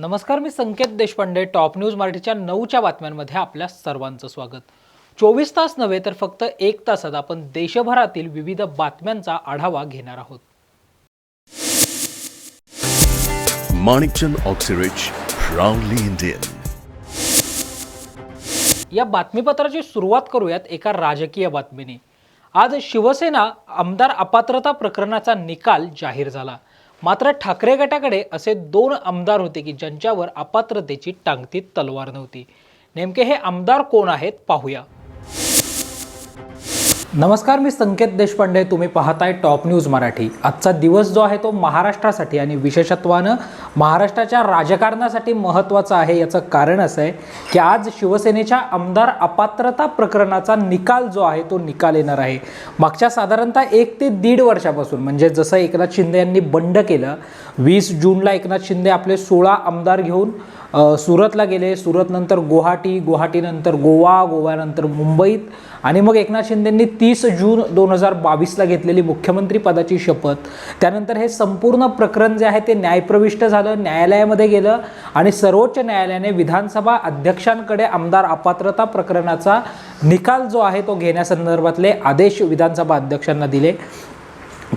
नमस्कार, मी संकेत Deshpande. Top news मराठीच्या 9च्या बातम्यांमध्ये आपल्या सर्वांचं स्वागत. 24 तास नव्हे तर फक्त 1 तासात आपण देशभरातील विविध बातम्यांचा आढावा घेणार आहोत. Manikchand Oxyrich, proudly Indian. या बातमीपत्राची सुरुवात करूयात एका राजकीय बातमीने. आज शिवसेना आमदार अपात्रता प्रकरणाचा निकाल जाहीर झाला. मात्र ठाकरे गटाकडे असे 2 आमदार होते की ज्यांच्यावर अपात्रतेची टांगती तलवार नव्हती. नेमके हे आमदार कोण आहेत पाहूया. नमस्कार, मी संकेत देशपांडे. तुम्ही पाहताय टॉप न्यूज मराठी. आजचा दिवस जो आहे तो महाराष्ट्रासाठी आणि विशेषत्वानं महाराष्ट्राच्या राजकारणासाठी महत्त्वाचा आहे. याचं कारण असं आहे की आज शिवसेनेच्या आमदार अपात्रता प्रकरणाचा निकाल जो आहे तो निकाल येणार आहे. मागच्या साधारणतः 1 ते 1.5 वर्षापासून, म्हणजे जसं एकनाथ शिंदे यांनी बंड केलं, 20 जूनला एकनाथ शिंदे आपले 16 आमदार घेऊन सुरतला गेले. सुरतनंतर गुवाहाटी, गुवाहाटीनंतर गोवा, गोव्यानंतर मुंबईत, आणि मग एकनाथ शिंदेंनी 30 जून 2022ला घेतलेली मुख्यमंत्री पदाची शपथ. त्यानंतर हे संपूर्ण प्रकरण जे आहे ते न्यायप्रविष्ट झालं, न्यायालयामध्ये गेलं आणि सर्वोच्च न्यायालयाने विधानसभा अध्यक्षांकडे आमदार अपात्रता प्रकरणाचा निकाल जो आहे तो घेण्यासंदर्भातले आदेश विधानसभा अध्यक्षांना दिले.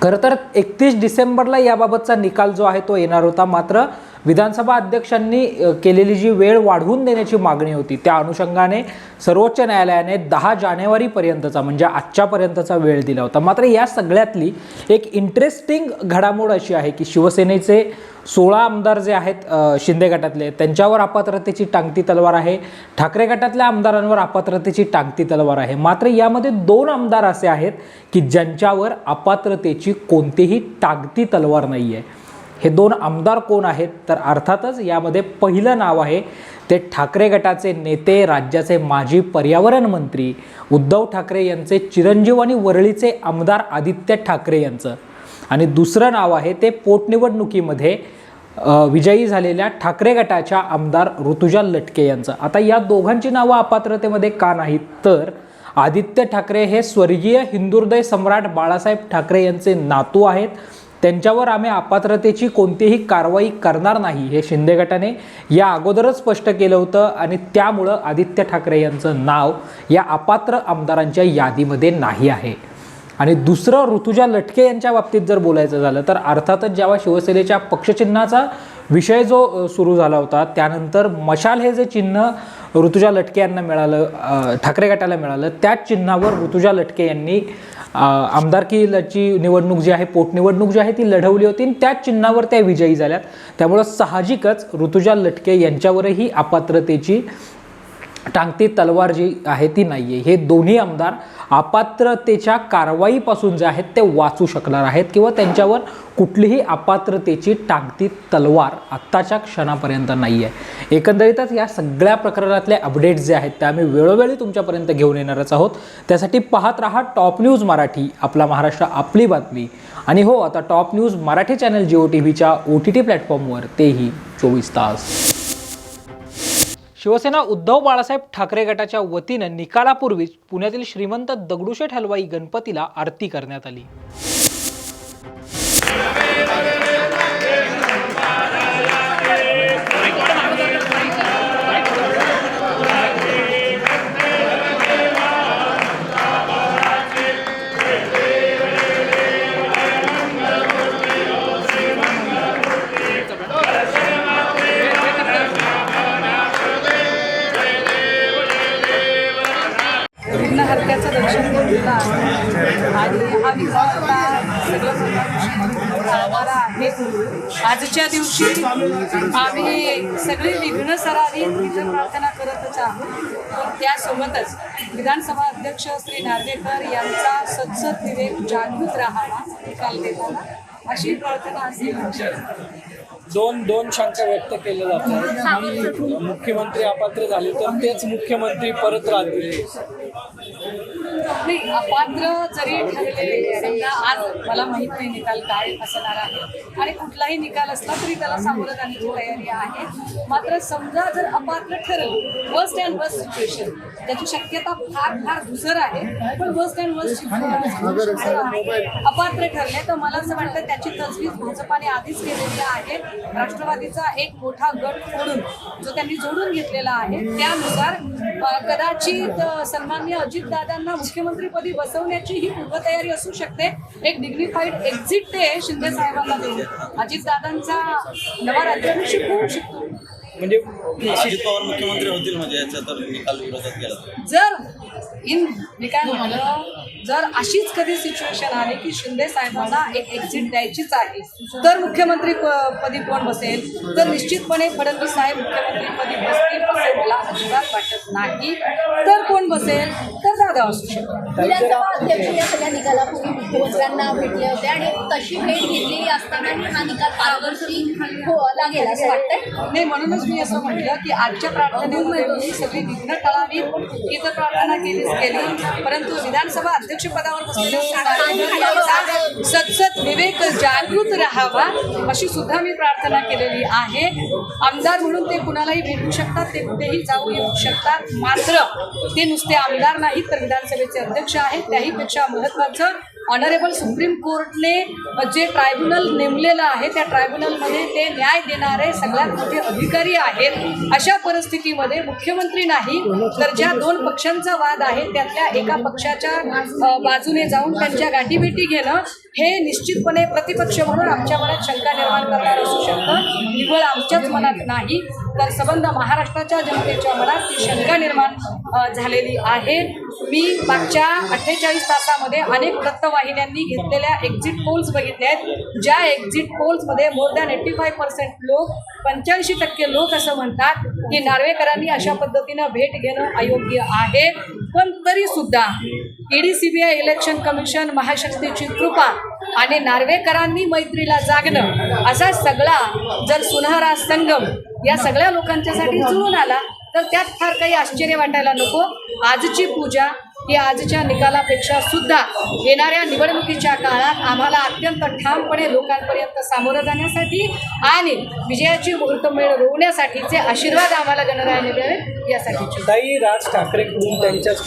खरं तर 31 डिसेंबरला याबाबतचा निकाल जो आहे तो येणार होता. मात्र विधानसभा अध्यक्षांनी केलेली जी वेळ वाढवून देण्याची मागणी होती त्या अनुषंगाने सर्वोच्च न्यायालयाने 10 जानेवारीपर्यंतचा, म्हणजे आजच्यापर्यंतचा वेळ दिला होता. मात्र या सगळ्यातली एक इंटरेस्टिंग घडामोड अशी आहे की शिवसेनेचे 16 आमदार जे आहेत शिंदे गटातले, त्यांच्यावर अपात्रतेची टांगती तलवार आहे. ठाकरे गटातल्या आमदारांवर अपात्रतेची टांगती तलवार आहे. मात्र यामध्ये 2 आमदार असे आहेत की ज्यांच्यावर अपात्रतेची कोणतीही टांगती तलवार नाही आहे. हे 2 आमदार कोण आहेत? तर अर्थातच यामध्ये पहिलं नाव आहे ते ठाकरे गटाचे नेते, राज्याचे माजी पर्यावरण मंत्री उद्धव ठाकरे यांचे चिरंजीव आणि वरळीचे आमदार आदित्य ठाकरे यांचं. आणि दुसरं नाव आहे ते पोटनिवडणुकीमध्ये विजयी झालेल्या ठाकरे गटाच्या आमदार ऋतुजा लटके यांचं. आता या दोघांची नावं अपात्रतेमध्ये का नाहीत? तर आदित्य ठाकरे हे स्वर्गीय हिंदुहृदय सम्राट बाळासाहेब ठाकरे यांचे नातू आहेत. त्यांच्यावर आम्ही अपात्रतेची कोणतीही कारवाई करणार नाही हे शिंदे गटाने या अगोदरच स्पष्ट केलं होतं आणि त्यामुळं आदित्य ठाकरे यांचं नाव या अपात्र आमदारांच्या यादीमध्ये नाही आहे. आणि दुसरं, ऋतुजा लटके यांच्या बाबतीत जर बोलायचं झालं तर अर्थातच जेव्हा शिवसेनेच्या पक्षचिन्हाचा विषय जो सुरू झाला होता त्यानंतर मशाल हे जे चिन्ह ऋतुजा लटके यांना मिळालं, ठाकरे गटाला मिळालं, त्याच चिन्हावर ऋतुजा लटके यांनी आमदारकीची निवडणूक जी आहे, पोटनिवडणूक जी आहे ती लढवली होती आणि त्याच चिन्हावर त्या विजयी झाल्यात. त्यामुळं साहजिकच ऋतुजा लटके यांच्यावरही अपात्रतेची टांगती तलवार जी आहे ती नाही आहे. हे दोन्ही आमदार अपात्रतेच्या कारवाईपासून जे आहेत ते वाचू शकणार आहेत किंवा त्यांच्यावर कुठलीही अपात्रतेची टांगती तलवार आत्ताच्या क्षणापर्यंत नाही आहे. एकंदरीतच या सगळ्या प्रकरणातले अपडेट्स जे आहेत ते आम्ही वेळोवेळी तुमच्यापर्यंत घेऊन येणारच आहोत. त्यासाठी पाहत राहा टॉप न्यूज मराठी, आपला महाराष्ट्र आपली बातमी. आणि हो, आता top news Marathi channel Jio टीव्हीच्या OTT प्लॅटफॉर्मवर, तेही 24 तास. शिवसेना उद्धव बाळासाहेब ठाकरे गटाच्या वतीनं निकालापूर्वीच पुण्यातील श्रीमंत दगडूशेठ हलवाई गणपतीला आरती करण्यात आली. विघ्नहर्त्याचं दर्शन घेतलं आणि हा विघ्नहर्ता सगळं आहे. आजच्या दिवशी आम्ही सगळे विघ्न सरावी प्रार्थना करतच आहोत. त्यासोबतच विधानसभा अध्यक्ष श्री नार्वेकर यांचा सतत विवेक जागृत राहावा निकाल देताना, अशी प्रार्थना असेल. दोन शंका व्यक्त केल्या जातात. मुख्यमंत्री अपात्र झाले तर तेच मुख्यमंत्री परत राहतील. नाही, अपात्र जरी ठरले, समजा आज मला माहित नाही निकाल काय असणार आहे आणि कुठलाही निकाल असला तरी त्याला सामोरं जाण्याची तयारी आहे. मात्र समजा जर अपात्र ठरलं, वर्स्ट अँड वर्स्ट सिच्युएशन, त्याची शक्यता फार फार धुसर आहे, पण वर्स्ट अँड वर्स्ट सिच्युएशन आहे, अपात्र ठरले तर मला असं वाटतं त्याची तजवीज भाजपाने आधीच केलेली आहे. राष्ट्रवादीचा एक मोठा गट फोडून जो त्यांनी जोडून घेतलेला आहे त्यानुसार कदाचित सन्माननीय अजितदादांना मुख्यमंत्रीपदी बसवण्याची ही पूर्वतयारी असू शकते. एक डिग्निफाईड एक्झिट ते शिंदे साहेबांना देऊन अजितदादांचा नवा राज्याभिषेक होऊ शकतो. म्हणजे अजित पवार मुख्यमंत्री होतील म्हणजे याचा तर निकाल विरोधात गेला. जर मी काय म्हटलं, जर अशीच कधी सिच्युएशन आली की शिंदे साहेबांना एक एक्झिट द्यायचीच आहे तर मुख्यमंत्री पदी कोण बसेल, तर निश्चितपणे फडणवीस साहेब मुख्यमंत्रीपदी बसतील असं मला अजिबात वाटत नाही. तर कोण बसेल, तर दादा असू शकतो. विधानसभा अध्यक्ष या सगळ्या निकालापूर्वी मुख्यमंत्र्यांना भेटले होते आणि तशी भेट घेतलेली असतानाही हा निकाल पारदर्शी लागेल असं वाटतंय. नाही, म्हणूनच मी असं म्हटलं की आजच्या प्रार्थनेमध्ये मी सगळी विघ्न टळावी इथं प्रार्थना केली, परंतु विधानसभा अध्यक्षपदावर बसलेल्या सतत विवेक जागृत राहावा अशी सुद्धा मी प्रार्थना केलेली आहे. आमदार म्हणून ते कुणालाही भेटू शकतात, ते कुठेही जाऊ येऊ शकतात, मात्र ते नुसते आमदार नाहीत तर विधानसभेचे अध्यक्ष आहेत. त्याहीपेक्षा महत्त्वाचं, ऑनरेबल सुप्रीम कोर्टने जे ट्रायब्युनल नेमलेलं आहे त्या ट्रायब्युनलमध्ये ते न्याय देणारे सगळ्यात मोठे अधिकारी आहेत. अशा परिस्थितीमध्ये मुख्यमंत्री नाही तर ज्या दोन पक्षांचा वाद आहे त्यातल्या एका पक्षाच्या बाजूने जाऊन त्यांच्या गाठीभेटी घेणं हे निश्चितपणे प्रतिपक्ष म्हणून आमच्या मनात शंका निर्माण करणार असू शकतं. निव्वळ आमच्याच मनात नाही तर संबंध महाराष्ट्राच्या जनतेच्या मनात ती शंका निर्माण झालेली आहे. मी मागच्या 48 तासामध्ये अनेक वृत्तवाहिन्यांनी घेतलेल्या एक्झिट पोल्स बघितले आहेत. ज्या एक्झिट पोल्समध्ये मोर दॅन 85% लोक, 85% लोक असं म्हणतात की नार्वेकरांनी अशा पद्धतीनं भेट घेणं अयोग्य आहे. पण तरी सुद्धा ईडी, CBI, इलेक्शन कमिशन, महाशक्तीची कृपा आणि नार्वेकरांनी मैत्रीला जागणं असा सगळा जर सुनहरा संगम या सगळ्या लोकांच्यासाठी जुळून आला तर त्यात फार काही आश्चर्य वाटायला नको. आजची पूजा ही आजच्या निकालापेक्षा सुद्धा येणाऱ्या निवडणुकीच्या काळात आम्हाला अत्यंत ठामपणे लोकांपर्यंत सामोरं जाण्यासाठी आणि विजयाची मुहूर्तमेढ रोवण्यासाठीचे आशीर्वाद आम्हाला गणरायाने द्यावेत यासाठी. ताई, राज ठाकरेकडून त्यांच्याच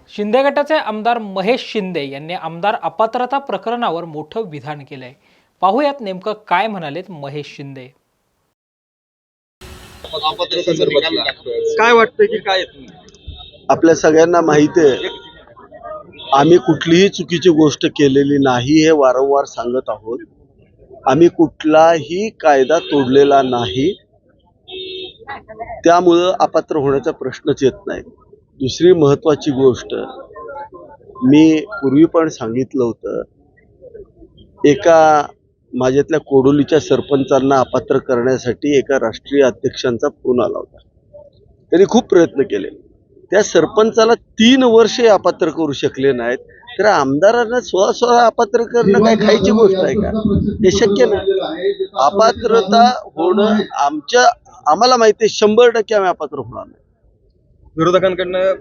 शिंदे गटाचे आमदार महेश शिंदे यांनी आमदार अपात्रता प्रकरणावर मोठं विधान केलंय. पाहूयात नेमकं काय म्हणालेत महेश शिंदे. काय वाटतं की काय आपल्या सगळ्यांना माहिती आहे, आम्ही कुठलीही चुकीची गोष्ट केलेली नाही हे वारंवार सांगत आहोत. आम्ही कुठलाही कायदा तोडलेला नाही, त्यामुळं अपात्र होण्याचा प्रश्नच येत नाही. दुसरी महत्त्वाची गोष्ट मी पूर्वी पण सांगितलं होतं, एका माझ्यातल्या कोडोलीच्या सरपंचांना अपात्र करण्यासाठी एका राष्ट्रीय अध्यक्षांचा फोन आला होता. त्यांनी खूप प्रयत्न केले, त्या सरपंचाला 3 वर्षे अपात्र करू शकले नाहीत. तर आमदारांना स्वतः अपात्र करणं काय खायची गोष्ट आहे का? हे शक्य नाही. अपात्रता होणं आम्हाला माहिती आहे, 100% आम्ही अपात्र होणार नाही. विरोधकांकडनं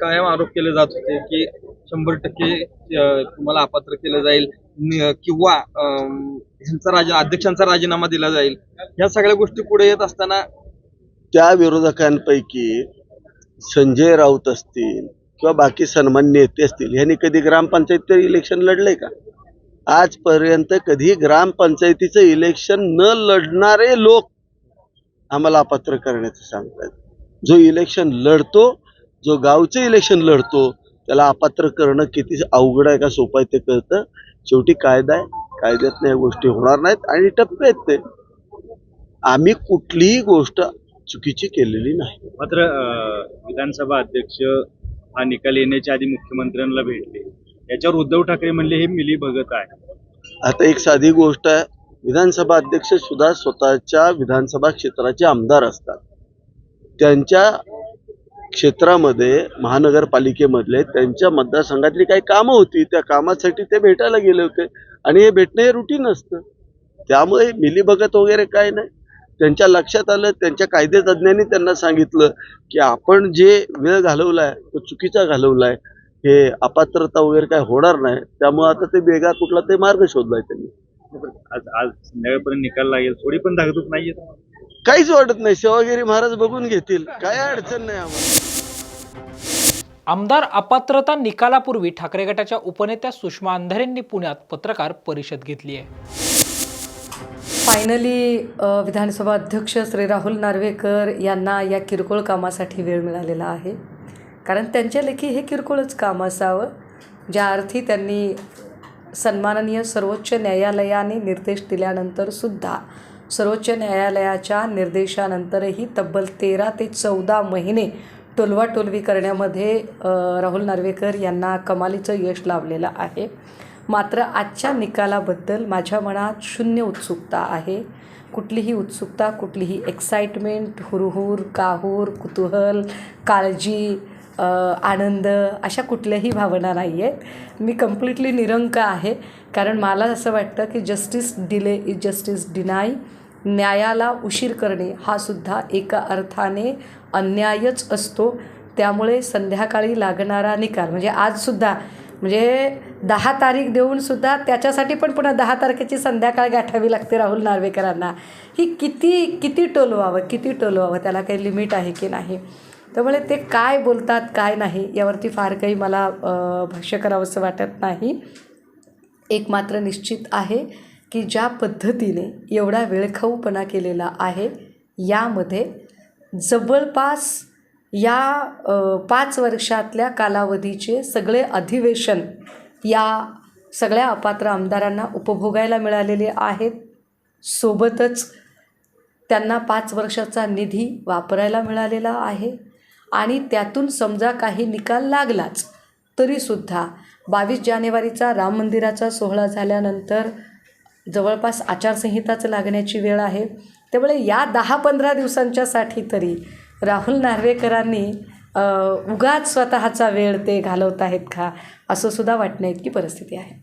कायम आरोप केले जात होते की 100% तुम्हाला अपात्र केलं जाईल किंवा अध्यक्षांचा राजीनामा दिला जाईल. ह्या सगळ्या गोष्टी पुढे येत असताना त्या विरोधकांपैकी संजय राऊत असतील किंवा बाकी सन्मान्य नेते असतील, ह्यांनी कधी ग्रामपंचायत इलेक्शन लढलंय का? आजपर्यंत कधी ग्रामपंचायतीचं इलेक्शन न लढणारे लोक आम्हाला अपात्र करण्याचं सांगतात. जो इलेक्शन लढतो, जो गावचं इलेक्शन लढतो, त्याला अपात्र करणं किती अवघड आहे का सोपं आहे ते कळतं. शेवटी कायदा आहे, कायद्यातल्या या गोष्टी होणार नाहीत आणि टप्पे आहेत ते. आम्ही कुठलीही गोष्ट चुकीची केलेली नाही. मात्र विधानसभा अध्यक्ष हा निकाल येण्याच्या आधी मुख्यमंत्र्यांना भेटले, याच्यावर उद्धव ठाकरे म्हणले हे मिलीभगत आहे. आता एक साधी गोष्ट आहे, विधानसभा अध्यक्ष सुद्धा स्वतःच्या विधानसभा क्षेत्राचे आमदार असतात. त्यांच्या क्षेत्रामध्ये महानगरपालिकेमधले त्यांच्या मतदारसंघातली काही कामं होती, त्या कामासाठी ते भेटायला गेले होते आणि हे भेटणं हे रुटीन असतं. त्यामुळे मिलीभगत वगैरे काय नाही. त्यांच्या लक्षात आलं, त्यांच्या कायदेतज्ञांनी त्यांना सांगितलं की आपण जे वेळ घालवलाय तो चुकीचा घालवलाय, हे अपात्रता वगैरे काय होणार नाही. त्यामुळे आता ते वेगळा कुठला ते मार्ग शोधलाय त्यांनी. आज आज संध्याकाळपर्यंत निकाल लागेल, थोडी पण धाकधूक नाहीये. काहीच वाटत नाही, सेवागिरी महाराज बघून घेतील, काय अडचण नाही आम्हाला. आमदार अपात्रता निकालापूर्वी ठाकरे गटाच्या उपनेत्या सुषमा अंधारेंनी पुण्यात पत्रकार परिषद घेतली आहे. फायनली विधानसभा अध्यक्ष श्री राहुल नार्वेकर यांना या किरकोळ कामासाठी वेळ मिळालेला आहे. कारण त्यांच्या लेखी हे किरकोळच काम असावं, ज्या अर्थी त्यांनी सन्माननीय सर्वोच्च न्यायालयाने निर्देश दिल्यानंतरसुद्धा सर्वोच्च न्यायालयाच्या निर्देशानंतरही तब्बल 13 ते 14 महिने टोलवाटोलवी करण्यामध्ये राहुल नार्वेकर यांना कमालीचं यश लाभलेलं आहे. मात्र आजच्या निकालाबद्दल माझ्या मनात शून्य उत्सुकता आहे. कुठलीही उत्सुकता, कुठलीही एक्साइटमेंट, हुरहुर, काहूर, कुतूहल, काळजी, आनंद अशा कुठल्याही भावना नाही आहेत. मी कम्प्लिटली निरंक आहे. कारण मला असं वाटतं की justice delay is justice deny. न्यायाला उशीर करणे हा सुद्धा एका अर्थाने अन्यायच असतो. त्यामुळे संध्याकाळी लागणारा निकाल म्हणजे आजसुद्धा म्हणजे 10 तारीख देऊनसुद्धा त्याच्यासाठी पण पुन्हा 10 तारखेची संध्याकाळ गाठावी लागते राहुल नार्वेकरांना. ही किती टोलवावं, त्याला काही लिमिट आहे की नाही. त्यामुळे ते काय बोलतात काय नाही यावरती फार काही मला भाष्य करावंसं वाटत नाही. एक मात्र निश्चित आहे की ज्या पद्धतीने एवढा वेळखाऊपणा केलेला आहे, यामध्ये जवळपास या 5 वर्षातल्या कालावधीचे सगळे अधिवेशन या सगळ्या अपात्र आमदारांना उपभोगायला मिळालेले आहेत. सोबतच त्यांना 5 वर्षाचा निधी वापरायला मिळालेला आहे. आणि त्यातून समजा काही निकाल लागलाच तरीसुद्धा 22 जानेवारीचा राम मंदिराचा सोहळा झाल्यानंतर जवळपास आचारसंहिताच लागण्याची वेळ आहे. त्यामुळे या 10-15 दिवसांच्यासाठी तरी राहुल नार्वेकरांनी उगाच स्वतःचा वेळ ते घालवत आहेत का असं सुद्धा वाटण्या इतकी परिस्थिती आहे.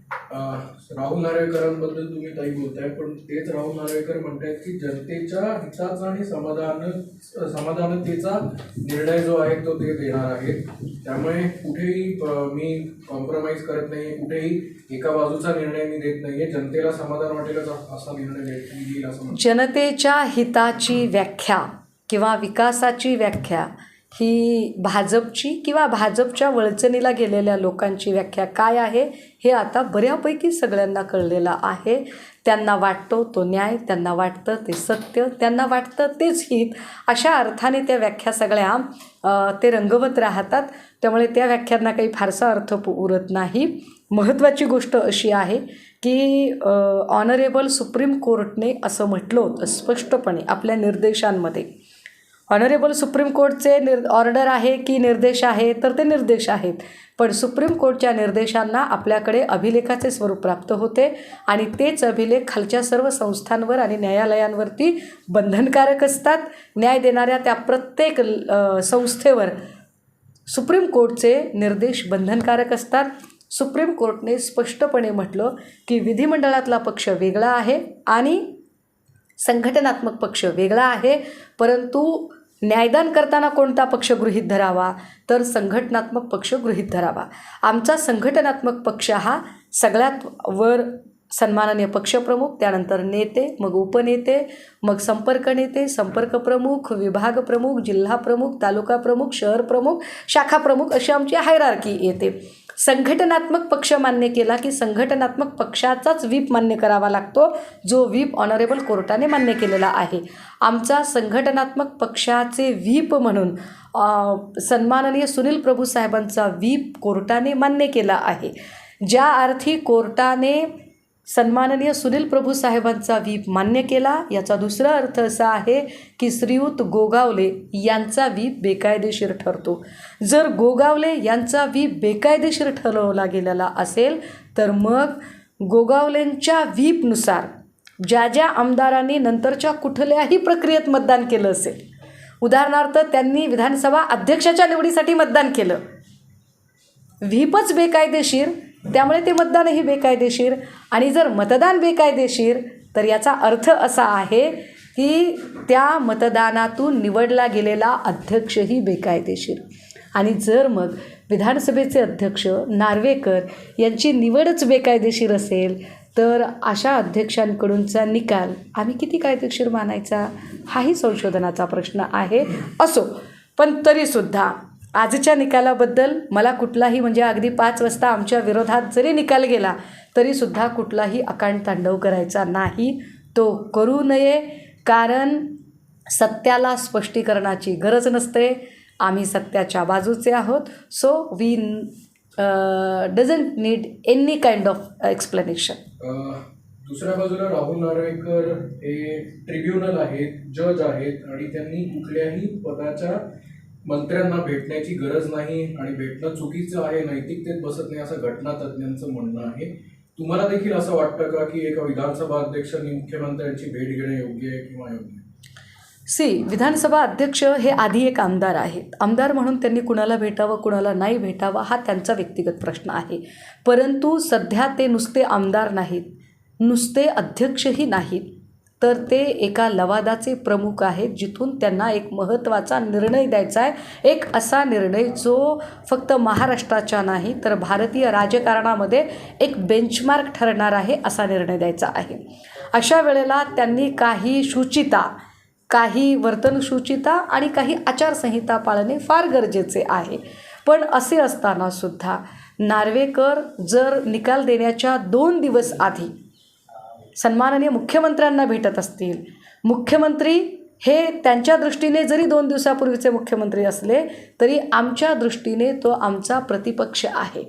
राहुल नार्वेकरांबद्दल तुम्ही काही बोलताय, पण तेच राहुल नार्वेकर म्हणतायत की जनतेच्या हिताचा आणि समाधानतेचा निर्णय जो आहे तो ते देणार आहेत. त्यामुळे कुठेही मी कॉम्प्रोमाइज करत नाही, कुठेही एका बाजूचा निर्णय मी देत नाहीये. जनतेला समाधान वाटेलच असा निर्णय देईल असं. जनतेच्या हिताची व्याख्या किंवा विकासाची व्याख्या ही भाजपची किंवा भाजपच्या वळचणीला गेलेल्या लोकांची व्याख्या काय आहे हे आता बऱ्यापैकी सगळ्यांना कळलेलं आहे. त्यांना वाटतो तो न्याय, त्यांना वाटतं ते सत्य, त्यांना वाटतं तेच हित. अशा अर्थाने त्या व्याख्या सगळ्या ते रंगवत राहतात. त्यामुळे त्या व्याख्यांना काही फारसा अर्थ उरत नाही. महत्त्वाची गोष्ट अशी आहे की ऑनरेबल सुप्रीम कोर्टने असं म्हटलं होतं स्पष्टपणे आपल्या निर्देशांमध्ये. ऑनरेबल सुप्रीम कोर्टचे ऑर्डर आहे की निर्देश आहे, तर ते निर्देश आहेत. पण सुप्रीम कोर्टच्या निर्देशांना आपल्याकडे अभिलेखाचे स्वरूप प्राप्त होते आणि तेच अभिलेख खालच्या सर्व संस्थांवर आणि न्यायालयांवरती बंधनकारक असतात. न्याय देणाऱ्या त्या प्रत्येक संस्थेवर सुप्रीम कोर्टचे निर्देश बंधनकारक असतात. सुप्रीम कोर्टने स्पष्टपणे म्हटलं की विधिमंडळातला पक्ष वेगळा आहे आणि संघटनात्मक पक्ष वेगळा आहे. परंतु न्यायदान करताना कोणता पक्ष गृहीत धरावा, तर संघटनात्मक पक्ष गृहीत धरावा. आमचा संघटनात्मक पक्ष हा सगळ्यात वर सन्माननीय पक्षप्रमुख, त्यानंतर नेते, मग उपनेते, मग संपर्क नेते, संपर्क प्रमुख, विभाग प्रमुख, जिल्हा प्रमुख, तालुका प्रमुख, शहर प्रमुख, शाखा प्रमुख अशी आमची हायरार्की येते. संघटनात्मक पक्ष मान्य केला की संघटनात्मक पक्षाचाच व्हीप मान्य करावा लागतो, जो व्हीप ऑनरेबल कोर्टाने मान्य केलेला आहे. आमचा संघटनात्मक पक्षाचे व्हीप म्हणून सन्माननीय सुनील प्रभू साहेबांचा व्हीप कोर्टाने मान्य केला आहे. ज्या अर्थी कोर्टाने सन्माननीय सुनील प्रभू साहेबांचा व्हीप मान्य केला, याचा दुसरा अर्थ असा आहे की श्रीयुत गोगावले यांचा व्हीप बेकायदेशीर ठरतो. जर गोगावले यांचा व्हीप बेकायदेशीर ठरवला गेलेला असेल तर मग गोगावलेंच्या व्हीपनुसार ज्या ज्या आमदारांनी नंतरच्या कुठल्याही प्रक्रियेत मतदान केलं असेल, उदाहरणार्थ त्यांनी विधानसभा अध्यक्षाच्या निवडीसाठी मतदान केलं, व्हीपच बेकायदेशीर, त्यामुळे ते मतदानही बेकायदेशीर. आणि जर मतदान बेकायदेशीर तर याचा अर्थ असा आहे की त्या मतदानातून निवडला गेलेला अध्यक्षही बेकायदेशीर. आणि जर मग विधानसभेचे अध्यक्ष नार्वेकर यांची निवडच बेकायदेशीर असेल तर अशा अध्यक्षांकडूनचा निकाल आम्ही किती कायदेशीर मानायचा हाही संशोधनाचा प्रश्न आहे. असो, पण तरीसुद्धा आजच्या निकालाबद्दल मला कुठलाही म्हणजे अगदी 5 वाजता आमच्या विरोधात जरी निकाल गेला तरीसुद्धा कुठलाही अकांड तांडव करायचा नाही. तो करू नये, कारण सत्याला स्पष्टीकरणाची गरज नसते. आम्ही सत्याच्या बाजूचे आहोत. So we doesn't need any kind of explanation. दुसऱ्या बाजूला राहुल नार्वेकर हे ट्रिब्युनल आहेत, जज आहेत आणि त्यांनी कुठल्याही पदाच्या मंत्र्यांना भेटण्याची गरज नाही आणि भेटणं चुकीचं आहे, नैतिकतेत बसत नाही असं घटनातज्ञांचं म्हणणं आहे. तुम्हाला देखील असं वाटतं का की एका विधानसभा अध्यक्षांनी मुख्यमंत्र्यांची भेट घेणं योग्य आहे किंवा योग्य? विधानसभा अध्यक्ष हे आधी एक आमदार आहेत. आमदार म्हणून त्यांनी कुणाला भेटावं कुणाला नाही भेटावं हा त्यांचा व्यक्तिगत प्रश्न आहे. परंतु सध्या ते नुसते आमदार नाहीत, नुसते अध्यक्षही नाहीत, तर ते एका लवादाचे प्रमुख आहेत जिथून त्यांना एक महत्त्वाचा निर्णय द्यायचा आहे. एक असा निर्णय जो फक्त महाराष्ट्राच्या नाही तर भारतीय राजकारणामध्ये एक बेंचमार्क ठरणार आहे असा निर्णय द्यायचा आहे. अशा वेळेला त्यांनी काही शुचिता, काही वर्तनशुचिता आणि काही आचारसंहिता पाळणे फार गरजेचे आहे. पण असे असतानासुद्धा नार्वेकर जर निकाल देण्याच्या 2 दिवस आधी सन्माननीय मुख्यमंत्र्यांना भेटत असतील, मुख्यमंत्री हे त्यांच्या दृष्टीने जरी 2 दिवसापूर्वीचे मुख्यमंत्री असले तरी आमच्या दृष्टीने तो आमचा प्रतिपक्ष आहे.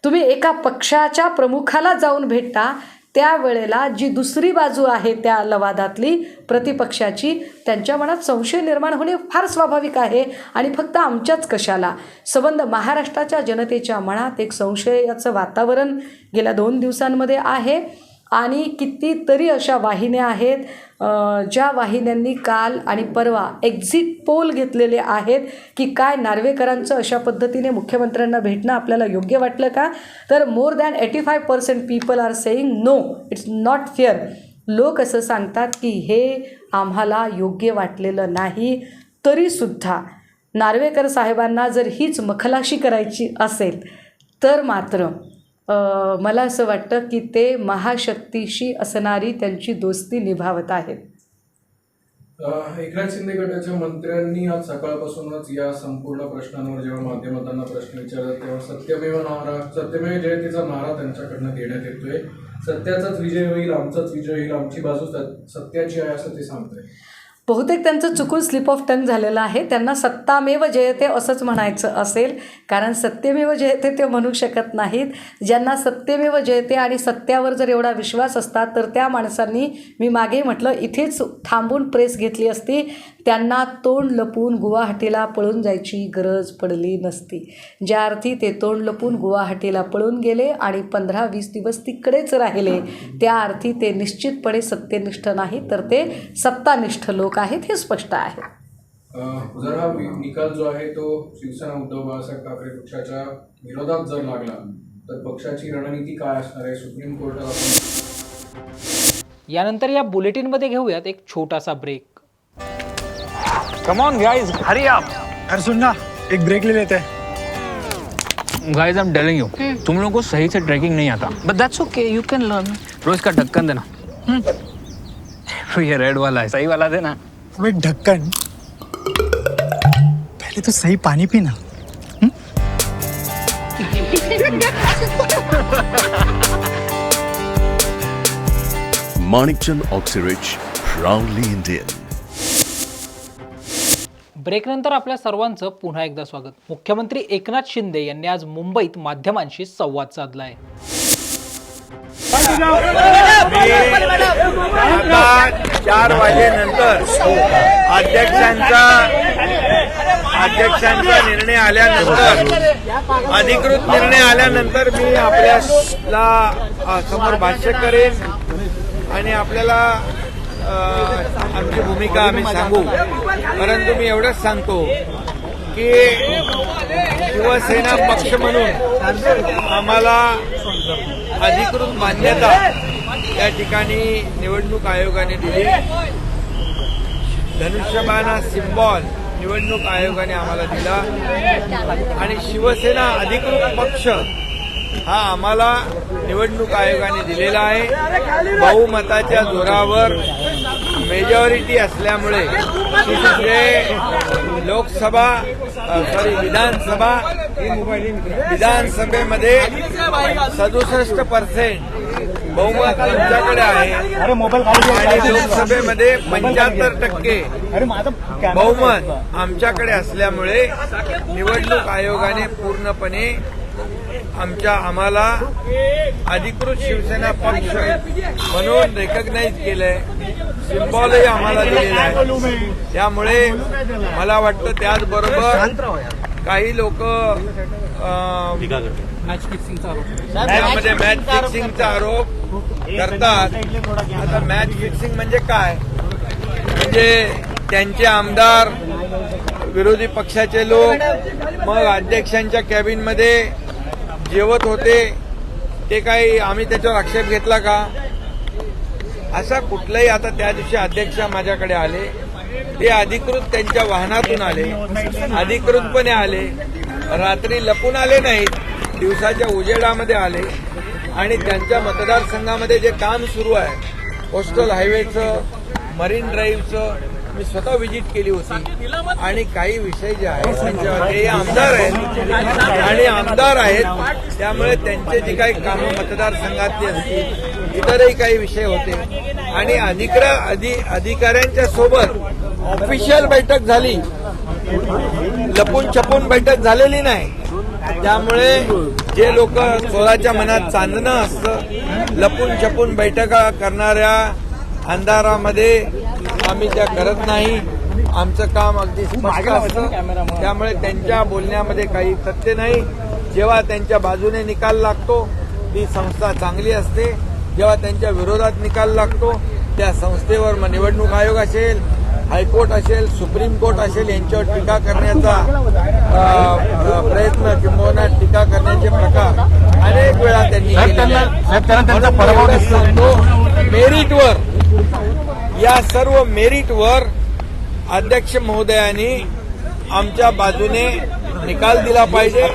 तुम्ही एका पक्षाच्या प्रमुखाला जाऊन भेटता त्यावेळेला जी दुसरी बाजू आहे त्या लवादातली प्रतिपक्षाची, त्यांच्या मनात संशय निर्माण होणे फार स्वाभाविक आहे. आणि फक्त आमच्याच कशाला, संबंध महाराष्ट्राच्या जनतेच्या मनात एक संशयाचं वातावरण गेल्या 2 दिवसांमध्ये आहे. आणि कितीतरी अशा वाहिन्या आहेत ज्या वाहिन्यांनी काल आणि परवा एक्झिट पोल घेतलेले आहेत की काय नार्वेकरांचं अशा पद्धतीने मुख्यमंत्र्यांना भेटणं आपल्याला योग्य वाटलं का? तर more than 85% people are saying no, it's not fair. लोक असं सांगतात की हे आम्हाला योग्य वाटलेलं नाही. तरीसुद्धा नार्वेकर साहेबांना जर हीच मखलाशी करायची असेल तर मात्र मला असं वाटतं की ते महाशक्तीशी असणारी त्यांची दोस्ती निभावत आहेत. एकनाथ शिंदे गटाच्या मंत्र्यांनी आज सकाळपासूनच या संपूर्ण प्रश्नांवर जेव्हा माध्यमांना प्रश्न विचारतात तेव्हा सत्यमेव जयतेचा नारा त्यांच्याकडनं देण्यात येतोय. सत्याचाच विजय होईल, आमचाच विजय होईल, आमची बाजू सत्याची आहे असं ते सांगतंय. बहुतेक त्यांचं चुकून स्लिप ऑफ टंग झालेलं आहे. त्यांना सत्तामेव जयते असंच म्हणायचं असेल, कारण सत्यमेव जयते ते म्हणू शकत नाहीत. ज्यांना सत्यमेव जयते आणि सत्यावर जर एवढा विश्वास असता तर त्या माणसांनी, मी मागे म्हटलं, इथेच थांबून प्रेस घेतली असती. त्यांना तोंड लपून गुवाहाटीला पळून जायची गरज पडली नसती. ज्या अर्थी ते तोंड लपून गुवाहाटीला पळून गेले आणि 15-20 दिवस तिकडेच राहिले, त्या अर्थी ते निश्चितपणे सत्यनिष्ठ नाही तर ते सत्तानिष्ठ लोक आहेत, हे स्पष्ट आहे. जर हा निकाल जो आहे तो शिवसेना उद्धव बाळासाहेब ठाकरे पक्षाच्या विरोधात जर लागला तर पक्षाची रणनीती काय असणार आहे? सुप्रीम कोर्टात यानंतर या बुलेटिनमध्ये घेऊयात एक छोटासा break. Come on guys, hurry up. अरे सुन ना, एक ब्रेक ले लेते हैं. Guys, I'm telling you, तुम लोगों को सही से ट्रैकिंग नहीं आता. But that's okay, you can learn. रोज का ढक्कन देना. तो ये रेड वाला है, सही वाला देना. अबे ढक्कन, पहले तो सही पानी पीना. Manikchand Oxyrich, proudly Indian. ब्रेकनंतर आपल्या सर्वांचं पुन्हा एकदा स्वागत. मुख्यमंत्री एकनाथ शिंदे यांनी आज मुंबईत माध्यमांशी संवाद साधलाय. आता 4 वाजेनंतर अध्यक्षांचा निर्णय आल्यानंतर, अधिकृत निर्णय आल्यानंतर मी आपल्याला समोर भाष्य करेन आणि आपल्याला आमची भूमिका आम्ही सांगू. परंतु मी एवढंच सांगतो की शिवसेना पक्ष म्हणून आम्हाला अधिकृत मान्यता या ठिकाणी निवडणूक आयोगाने दिली. धनुष्यबाण सिम्बॉल निवडणूक आयोगाने आम्हाला दिला आणि शिवसेना अधिकृत पक्ष हा आम्हाला निवडणूक आयोगाने दिलेला आहे. बहुमताच्या जोरावर मेजॉरिटी असल्यामुळे जे लोकसभा विधानसभेमध्ये 67% बहुमत आमच्याकडे आहे आणि लोकसभेमध्ये 75% बहुमत आमच्याकडे असल्यामुळे निवडणूक आयोगाने पूर्णपणे आम्हाला अधिकृत शिवसेना पक्ष म्हणून रेकग्नाइज केलंय, सिम्बॉलही आम्हाला दिलेला आहे. त्यामुळे मला वाटतं त्याचबरोबर काही लोक त्यामध्ये मॅच फिक्सिंगचा आरोप करतात. आता मॅच फिक्सिंग म्हणजे काय? म्हणजे त्यांचे आमदार, विरोधी पक्षाचे लोक मग अध्यक्षांच्या कॅबिनमध्ये जेवत होते, ते काही आम्ही त्याच्यावर आक्षेप घेतला का? असा कुठलाही. आता त्या दिवशी अध्यक्ष माझ्याकडे आले, ते अधिकृत त्यांच्या वाहनातून आले, अधिकृतपणे आले, रात्री लपून आले नाहीत, दिवसाच्या उजेडामध्ये आले आणि त्यांच्या मतदारसंघामध्ये जे काम सुरू आहे कोस्टल हायवेचं, मरीन ड्राईव्हचं, मी स्वतः व्हिजिट केली होती आणि काही विषय जे आहेत त्यांच्यावर ते आमदार आहेत आणि आमदार आहेत, त्यामुळे त्यांचे जे काही कामं मतदारसंघातली असतील, इतरही काही विषय होते आणि अधिकाऱ्यांच्या सोबत ऑफिशियल बैठक झाली, लपून छपून बैठक झालेली नाही. त्यामुळे जे लोक चोराच्या मनात चांदणं असतं, लपून छपून बैठका करणाऱ्या अंधारामध्ये आम्ही त्या करत नाही. आमचं काम अगदी स्पष्ट असतं. त्यामुळे त्यांच्या बोलण्यामध्ये काही तथ्य नाही. जेव्हा त्यांच्या बाजूने निकाल लागतो ती संस्था चांगली असते, जेव्हा त्यांच्या विरोधात निकाल लागतो त्या संस्थेवर मग निवडणूक आयोग असेल, हायकोर्ट असेल, सुप्रीम कोर्ट असेल, यांच्यावर टीका करण्याचा प्रयत्न किंवा टीका करण्याचे प्रकार अनेक वेळा त्यांनी मेरिटवर, या सर्व मेरिटवर अध्यक्ष महोदयांनी आमच्या बाजूने निकाल दिला पाहिजे,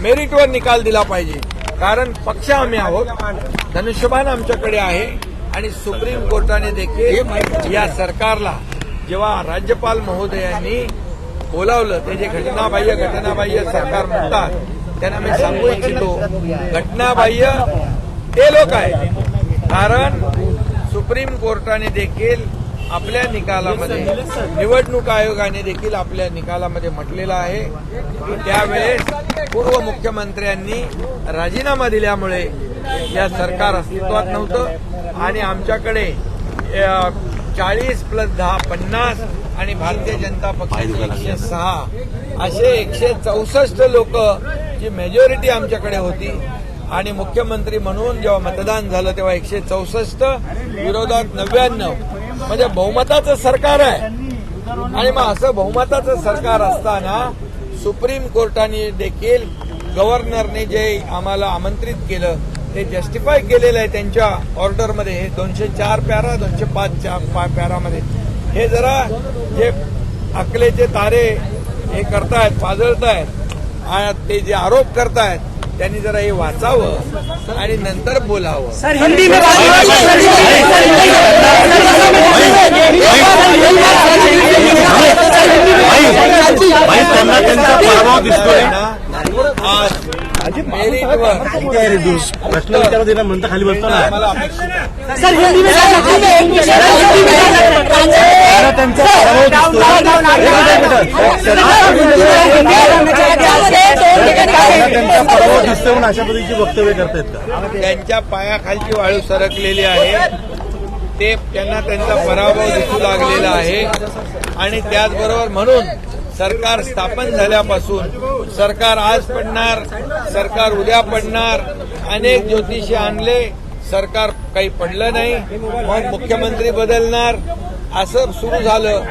मेरिटवर निकाल दिला पाहिजे. कारण पक्ष आम्ही आहोत, धनुष्यबाण आमच्याकडे आहे आणि सुप्रीम कोर्टाने देखील या सरकारला जेव्हा राज्यपाल महोदयांनी बोलावलं, ते जे घटनाबाह्य सरकार म्हणतात त्यांना मी सांगू इच्छितो, घटनाबाह्य ते लोक आहेत. कारण सुप्रीम कोर्टाने देखील आपल्या निकालामध्ये, निवडणूक आयोगाने देखील आपल्या निकालामध्ये म्हटलेलं आहे की त्यावेळेस पूर्व मुख्यमंत्र्यांनी राजीनामा दिल्यामुळे या सरकार अस्तित्वात नव्हतं आणि आमच्याकडे 40 + 10 50 आणि भारतीय जनता पक्षाचे 106 असे 164 लोक जी मेजॉरिटी आमच्याकडे होती आणि मुख्यमंत्री म्हणून जेव्हा मतदान झालं तेव्हा 164 विरोधात 99, म्हणजे बहुमताचं सरकार आहे. आणि मग असं बहुमताचं सरकार असताना सुप्रीम कोर्टाने देखील गव्हर्नरने जे आम्हाला आमंत्रित केलं ते जस्टिफाय केलेलं आहे त्यांच्या ऑर्डरमध्ये. हे 204 पॅरा 205 पॅरामध्ये हे जरा जे अकलेचे तारे हे करतायत, पाजळतायत, ते जे आरोप करतायत त्यांनी जरा हे वाचावं आणि नंतर बोलावं. आज मेरिटवर प्रश्न विचारू दे ना, म्हणता खाली बसतो ना. आम्हाला अपेक्षित आहे. त्यांचा पराभव दिसतो म्हणून अशा पद्धतीची वक्तव्य करतायत का? त्यांच्या पायाखालची वाळू सरकलेली आहे, ते त्यांना त्यांचा पराभव दिसू लागलेला आहे. आणि त्याचबरोबर म्हणून सरकार स्थापन झाल्यापासून सरकार आज पडणार, सरकार उद्या पडणार, अनेक ज्योतिषी आणले, सरकार काही पडलं नाही, मग मुख्यमंत्री बदलणार असं सुरू झालं.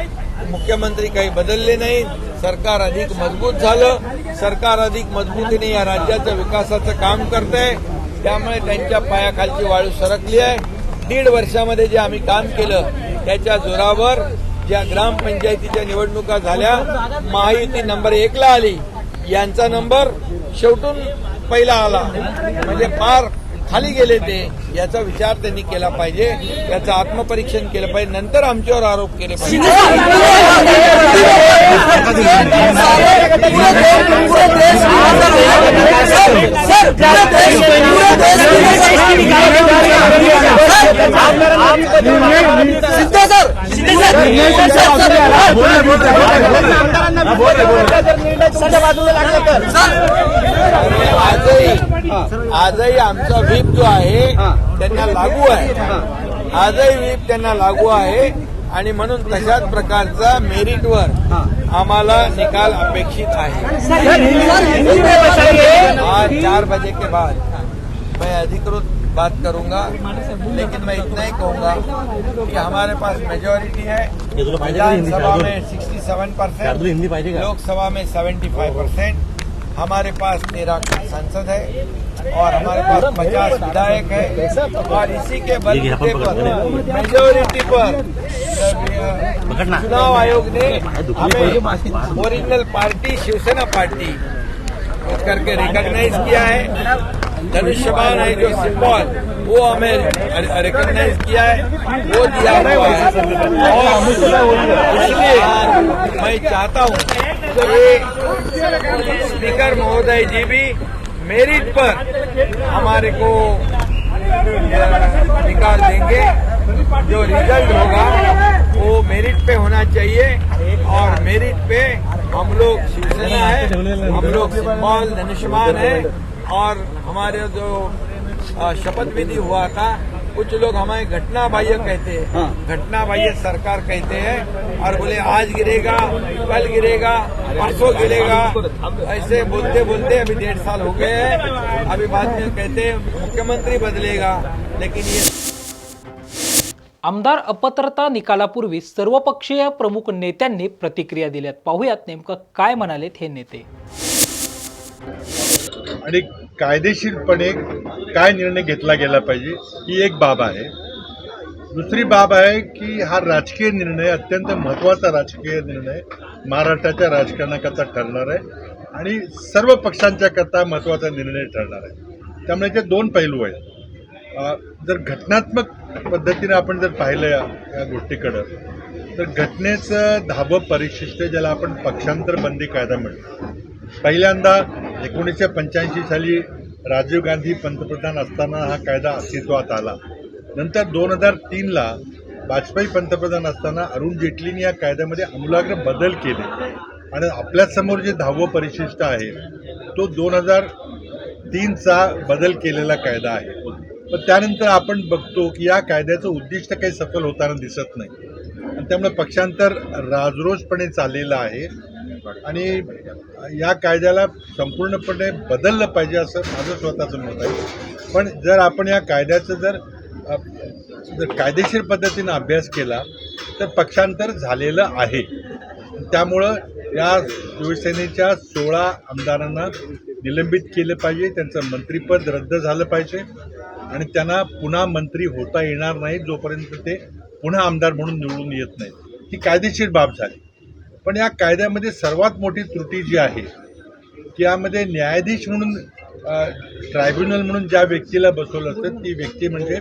मुख्यमंत्री काही बदलले नाही, सरकार अधिक मजबूत झालं, सरकार अधिक मजबूतीने या राज्याच्या विकासाचं काम करतंय. त्यामुळे त्यांच्या पायाखालची वाळू सरकली आहे. 1.5 वर्षामध्ये जे आम्ही काम केलं त्याच्या जोरावर ज्या ग्रामपंचायतीच्या निवडणुका झाल्या महायुती नंबर 1 ला आली, यांचा नंबर शेवटून पहिला आला, म्हणजे फार खाली गेले ते, याचा विचार त्यांनी केला पाहिजे, याचं आत्मपरीक्षण केलं पाहिजे, नंतर आमच्यावर आरोप केले पाहिजे. आजही आमचा व्हीप जो आहे त्यांना लागू आहे, आजही व्हीप त्यांना लागू आहे, आणि म्हणून तशाच प्रकारचा मेरिटवर आम्हाला निकाल अपेक्षित आहे. आज 4 बजे के बाद मैं अधिकृत बात करूंगा, लेकिन मैं इतना ही कहूंगा कि हमारे पास मेजॉरिटी है विधानसभा में 67%, लोकसभा में 75%, हमारे पास 13 सांसद है और हमारे पास 50 विधायक है, और इसी के बलबूते पर मेजोरिटी पर चुनाव आयोग ने हमें ओरिजिनल पार्टी शिवसेना पार्टी करके रिकॉग्नाइज किया है. धनुष्यबाण है जो सिंबल, वो हमें रिकॉग्नाइज किया है, वो दिया हुआ है. और इसलिए मैं चाहता हूँ कि स्पीकर महोदय जी भी मेरिट पर हमारे को निकाल देंगे. जो रिजल्ट होगा वो मेरिट पे होना चाहिए, और मेरिट पे हम लोग शिवसेना है, हम लोग सिंबल धनुष्यबाण है, और हमारे जो शपथ विधि हुआ था, कुछ लोग हमें घटना बाह्य कहते हैं, घटना बाह्य सरकार कहते हैं, और बोले आज गिरेगा, कल गिरेगा, परसों गिरेगा, ऐसे बोलते बोलते अभी 1.5 साल हो गए हैं. अभी बाद में कहते हैं मुख्यमंत्री बदलेगा, लेकिन ये आमदार अपात्रता निकालापूर्वी सर्वपक्षीय प्रमुख नेत्यांनी प्रतिक्रिया दिल्यात. पाहूयात नेमकं काय म्हणालेत हे नेते. आणि कायदेशीरपणे काय निर्णय घेतला गेला पाहिजे ही एक बाब आहे. दुसरी बाब आहे की हा राजकीय निर्णय, अत्यंत महत्त्वाचा राजकीय निर्णय महाराष्ट्राच्या राजकारणाकरता ठरणार आहे आणि सर्व पक्षांच्या करता महत्त्वाचा निर्णय ठरणार आहे. त्यामुळे ते 2 पैलू आहेत. जर घटनात्मक पद्धतीने आपण जर पाहिलं या गोष्टीकडं, तर घटनेचं 10वं परिशिष्ट, ज्याला आपण पक्षांतर बंदी कायदा म्हणतो, पहिल्यांदा 1985 साली राजीव गांधी पंतप्रधान असताना हा कायदा अस्तित्वात आला. नंतर 2003ला वाजपेयी पंतप्रधान असताना अरुण जेटलींनी या कायद्यामध्ये आमूलाग्र बदल केले, आणि आपल्यासमोर जे 10वं परिशिष्ट आहे तो 2003चा बदल केलेला कायदा आहे. पण त्यानंतर आपण बघतो की या कायद्याचं उद्दिष्ट काही सफल होताना दिसत नाही, आणि त्यामुळे पक्षांतर राजरोसपणे चाललेलं आहे, आणि या कायद्याला संपूर्णपणे बदललं पाहिजे असं माझं स्वतःचं मत आहे. पण जर आपण या कायद्याचं जर कायदेशीर पद्धतीनं अभ्यास केला तर पक्षांतर झालेलं आहे. त्यामुळं या शिवसेनेच्या 16 आमदारांना निलंबित केलं पाहिजे, त्यांचं मंत्रिपद रद्द झालं पाहिजे, आणि त्यांना पुन्हा मंत्री होता येणार नाही जोपर्यंत ते पुन्हा आमदार म्हणून निवडून येत नाहीत. ही कायदेशीर बाब झाली. पण या कायद्यामध्ये सर्वात मोठी त्रुटी जी आहे की यामध्ये न्यायाधीश म्हणून ट्रायब्युनल म्हणून ज्या व्यक्तीला बसवलं असतं ती व्यक्ती म्हणजे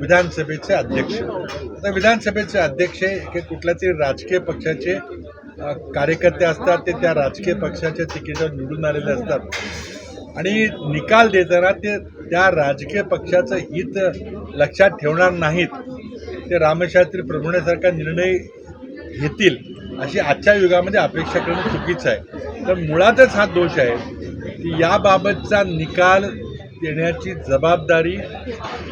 विधानसभेचे अध्यक्ष. आता विधानसभेचे अध्यक्ष हे कुठल्या तरी राजकीय पक्षाचे कार्यकर्ते असतात, ते त्या राजकीय पक्षाच्या तिकीटावर निवडून आलेले असतात, आणि निकाल देताना ते त्या राजकीय पक्षाचं हित लक्षात ठेवणार नाहीत, ते रामशास्त्री प्रभुण्यासारखा निर्णय घेतील अशी आजच्या युगामध्ये अपेक्षा करणं चुकीचं आहे. तर मुळातच हा दोष आहे की याबाबतचा निकाल देण्याची जबाबदारी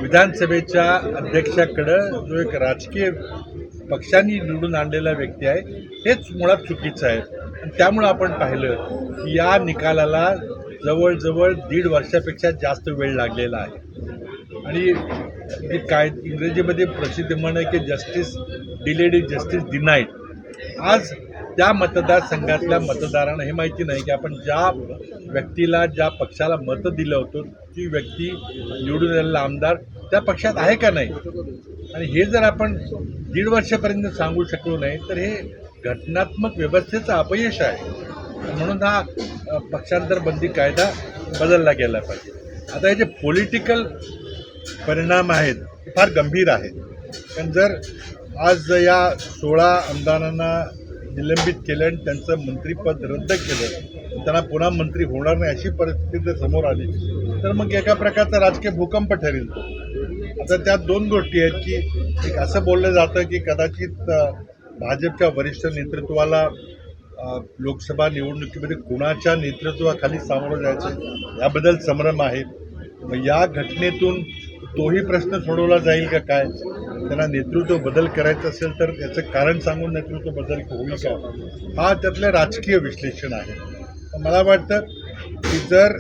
विधानसभेच्या अध्यक्षाकडं, जो एक राजकीय पक्षांनी निवडून आणलेला व्यक्ती आहे, हेच मुळात चुकीचं आहे. आणि त्यामुळं आपण पाहिलं की या निकालाला जवळजवळ 1.5 वर्षापेक्षा जास्त वेळ लागलेला आहे. आणि काय इंग्रजीमध्ये प्रसिद्ध म्हण आहे की justice delayed is justice denied. आज त्या मतदारसंघातल्या मतदारांना हे माहिती नाही की आपण ज्या व्यक्तीला ज्या पक्षाला मतं दिलं होतं ती व्यक्ती निवडून आलेला आमदार त्या पक्षात आहे का नाही. आणि हे जर आपण 1.5 वर्षापर्यंत सांगू शकलो नाही तर हे घटनात्मक व्यवस्थेचं अपयश आहे. म्हणून हा पक्षांतर बंदी कायदा बदलला गेला पाहिजे. आता हे जे पॉलिटिकल परिणाम आहेत ते फार गंभीर आहेत. कारण जर आज या 16 आमदारांना निलंबित केलं आणि त्यांचं मंत्रिपद रद्द केलं, त्यांना पुन्हा मंत्री होणार नाही अशी परिस्थिती जर समोर आली तर मग एका प्रकारचा राजकीय भूकंप ठरेल. आता त्यात 2 गोष्टी आहेत की एक असं बोललं जातं की कदाचित भाजपच्या वरिष्ठ नेतृत्वाला लोकसभा निवडणुकीमध्ये कुणाच्या नेतृत्वाखाली सामोरं जायचं याबद्दल संभ्रम आहे. मग या घटनेतून तोही प्रश्न सोडवला जाईल का काय. त्यांना नेतृत्व बदल करायचं असेल तर याचं कारण सांगून नेतृत्व बदल होईल का, हा त्यातलं राजकीय विश्लेषण आहे. मला वाटतं की जर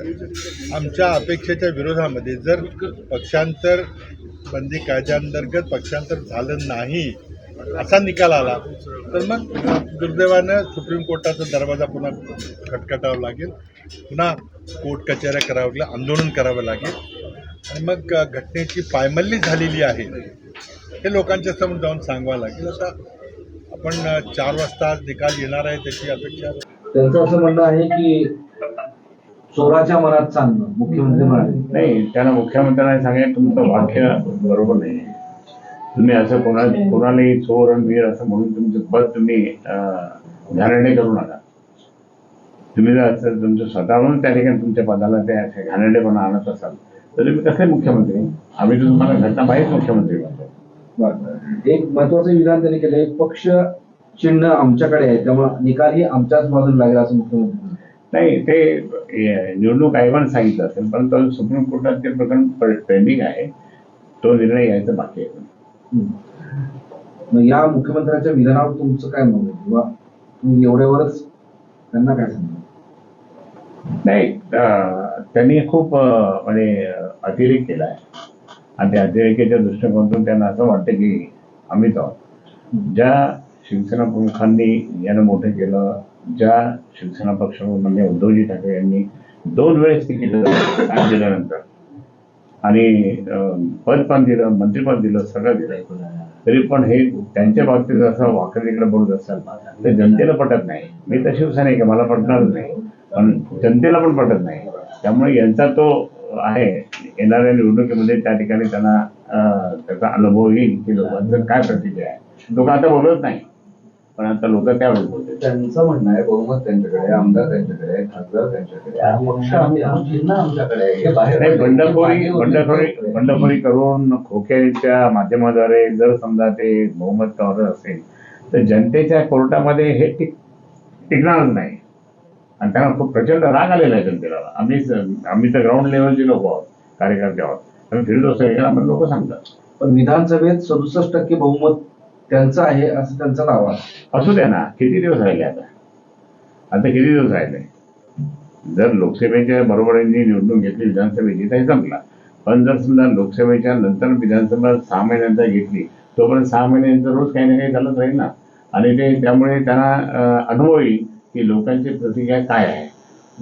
आमच्या अपेक्षेच्या विरोधामध्ये जर पक्षांतर बंदी कायद्याअंतर्गत पक्षांतर झालं नाही असा निकाल आला तर मग दुर्दैवानं सुप्रीम कोर्टाचा दरवाजा पुन्हा खटखटावा लागेल, पुन्हा कोर्ट कचेऱ्या करावं लागेल, आंदोलन करावं लागेल. आणि मग घटनेची पायमल्ली झालेली आहे हे लोकांच्या समोर जाऊन सांगावं लागेल. आता आपण 4 वाजता निकाल येणार आहे त्याची अपेक्षा. त्यांचं असं म्हणणं आहे की चोराच्या मनात चालणं मुख्यमंत्री म्हणाले. नाही, त्यांना मुख्यमंत्र्यांना सांगेल तुमचं वाक्य बरोबर नाही. तुम्ही असं कोणालाही चोर आणि वीर असं म्हणून तुमचं पद तुम्ही घाणेरडे करू नका. तुम्ही जर असं तुमचं स्वतःहून त्या ठिकाणी तुमच्या पदाला त्या घाणेरडेपणा आणत असाल तर तुम्ही कसले मुख्यमंत्री. आम्ही तर तुम्हाला घटना पाहिजे मुख्यमंत्री म्हणतो. एक महत्वाचं विधान त्यांनी केलं, एक पक्ष चिन्ह आमच्याकडे आहे त्यामुळे निकालही आमच्याच बाजूला लागेल असं मुख्यमंत्री. नाही, ते निवडणूक आयोगाने सांगितलं असेल परंतु सुप्रीम कोर्टात ते प्रकरण पेंडिंग आहे. तो निर्णय यायचा बाकी आहे. मग या मुख्यमंत्र्यांच्या विधानावर तुमचं काय म्हणणं आहे किंवा तुम्ही एवढ्यावरच त्यांना काय सांगणार. नाही, त्यांनी खूप म्हणजे अतिरेक केला आहे आणि त्या अतिरेकाच्या दृष्टिकोनातून त्यांना असं वाटतं की आम्हीच आहोत. ज्या शिवसेना प्रमुखांनी यानं मोठं केलं, ज्या शिवसेना पक्षामध्ये उद्धवजी ठाकरे यांनी 2 वेळेस तिकीट दिल्यानंतर आणि पद पण दिलं, मंत्रिपद दिलं, सगळं दिलं, तरी पण हे त्यांच्या बाबतीत असं वाकडीकडे बोलत असाल तर जनतेला पटत नाही. मी तर शिवसैनिक आहे, मला पटणारच नाही, पण जनतेला पण पटत नाही. त्यामुळे यांचा तो आहे येणाऱ्या निवडणुकीमध्ये त्या ठिकाणी त्यांना त्याचा अनुभव येईल की लोकांचं काय प्रतिक्रिया आहे. लोक आता बोलत नाही पण आता लोक त्यावेळेस बोलतात. त्यांचं म्हणणं आहे बहुमत त्यांच्याकडे, आमदार त्यांच्याकडे, खासदार त्यांच्याकडे, पक्ष चिन्ह आमच्याकडे आहे. बंडखोरी करून खोक्याच्या माध्यमाद्वारे जर समजा ते बहुमत कव्हर असेल तर जनतेच्या कोर्टामध्ये हे टिकणारच नाही. आणि त्यांना खूप प्रचंड राग आलेला आहे जनतेला. आम्ही तर ग्राउंड लेवलचे लोक आहोत, कार्यकर्ते आहोत, आम्ही फिरत असतो आम्हाला लोक सांगतात. पण विधानसभेत 67% बहुमत त्यांचं आहे असं त्यांचा दावा. असू द्या ना, किती दिवस राहिले आता किती दिवस राहिले. जर लोकसभेच्या बरोबरीने निवडणूक घेतली विधानसभेची तर संपला. पण जर समजा लोकसभेच्या नंतर विधानसभा 6 महिन्यांचा घेतली तोपर्यंत 6 महिन्यांचा रोज काही ना काही चालत राहील ना. आणि ते त्यामुळे त्यांना अनुभव येईल की लोकांची प्रतिक्रिया काय आहे.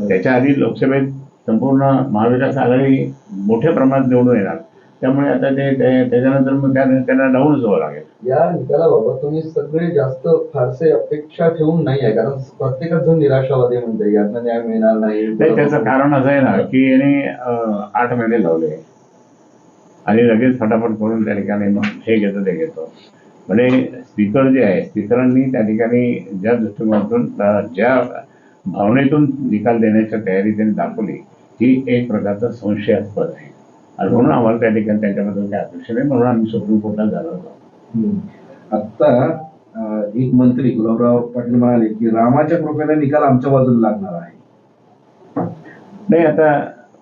त्याच्या आधी लोकसभेत संपूर्ण महाविकास आघाडी मोठ्या प्रमाणात निवडून येणार. त्यामुळे आता ते त्याच्यानंतर मग त्यांना डाऊनच व्हावं लागेल. या निकालाबाबत तुम्ही सगळे जास्त फारसे अपेक्षा ठेवून नाही आहे, कारण प्रत्येकच जण निराशावादी म्हणते यातनं न्याय मिळणार नाही. त्याचं कारण असं आहे ना की याने 8 महिने लावले आणि लगेच फटाफट करून त्या ठिकाणी मग हे घेतो ते घेतो. म्हणजे स्पीकर जे आहे स्पीकरांनी त्या ठिकाणी ज्या दृष्टिकोनातून ज्या भावनेतून निकाल देण्याच्या तयारी त्यांनी दाखवली ही एक प्रकारचा संशयास्पद आहे. आणि म्हणून आम्हाला त्या ठिकाणी त्यांच्याबद्दल काय अपेक्षा नाही, म्हणून आम्ही सुप्रीम कोर्टात झालो होतो. आता एक मंत्री गुलाबराव पाटील म्हणाले की रामाच्या कृपेने निकाल आमच्या बाजूला लागणार आहे. नाही, आता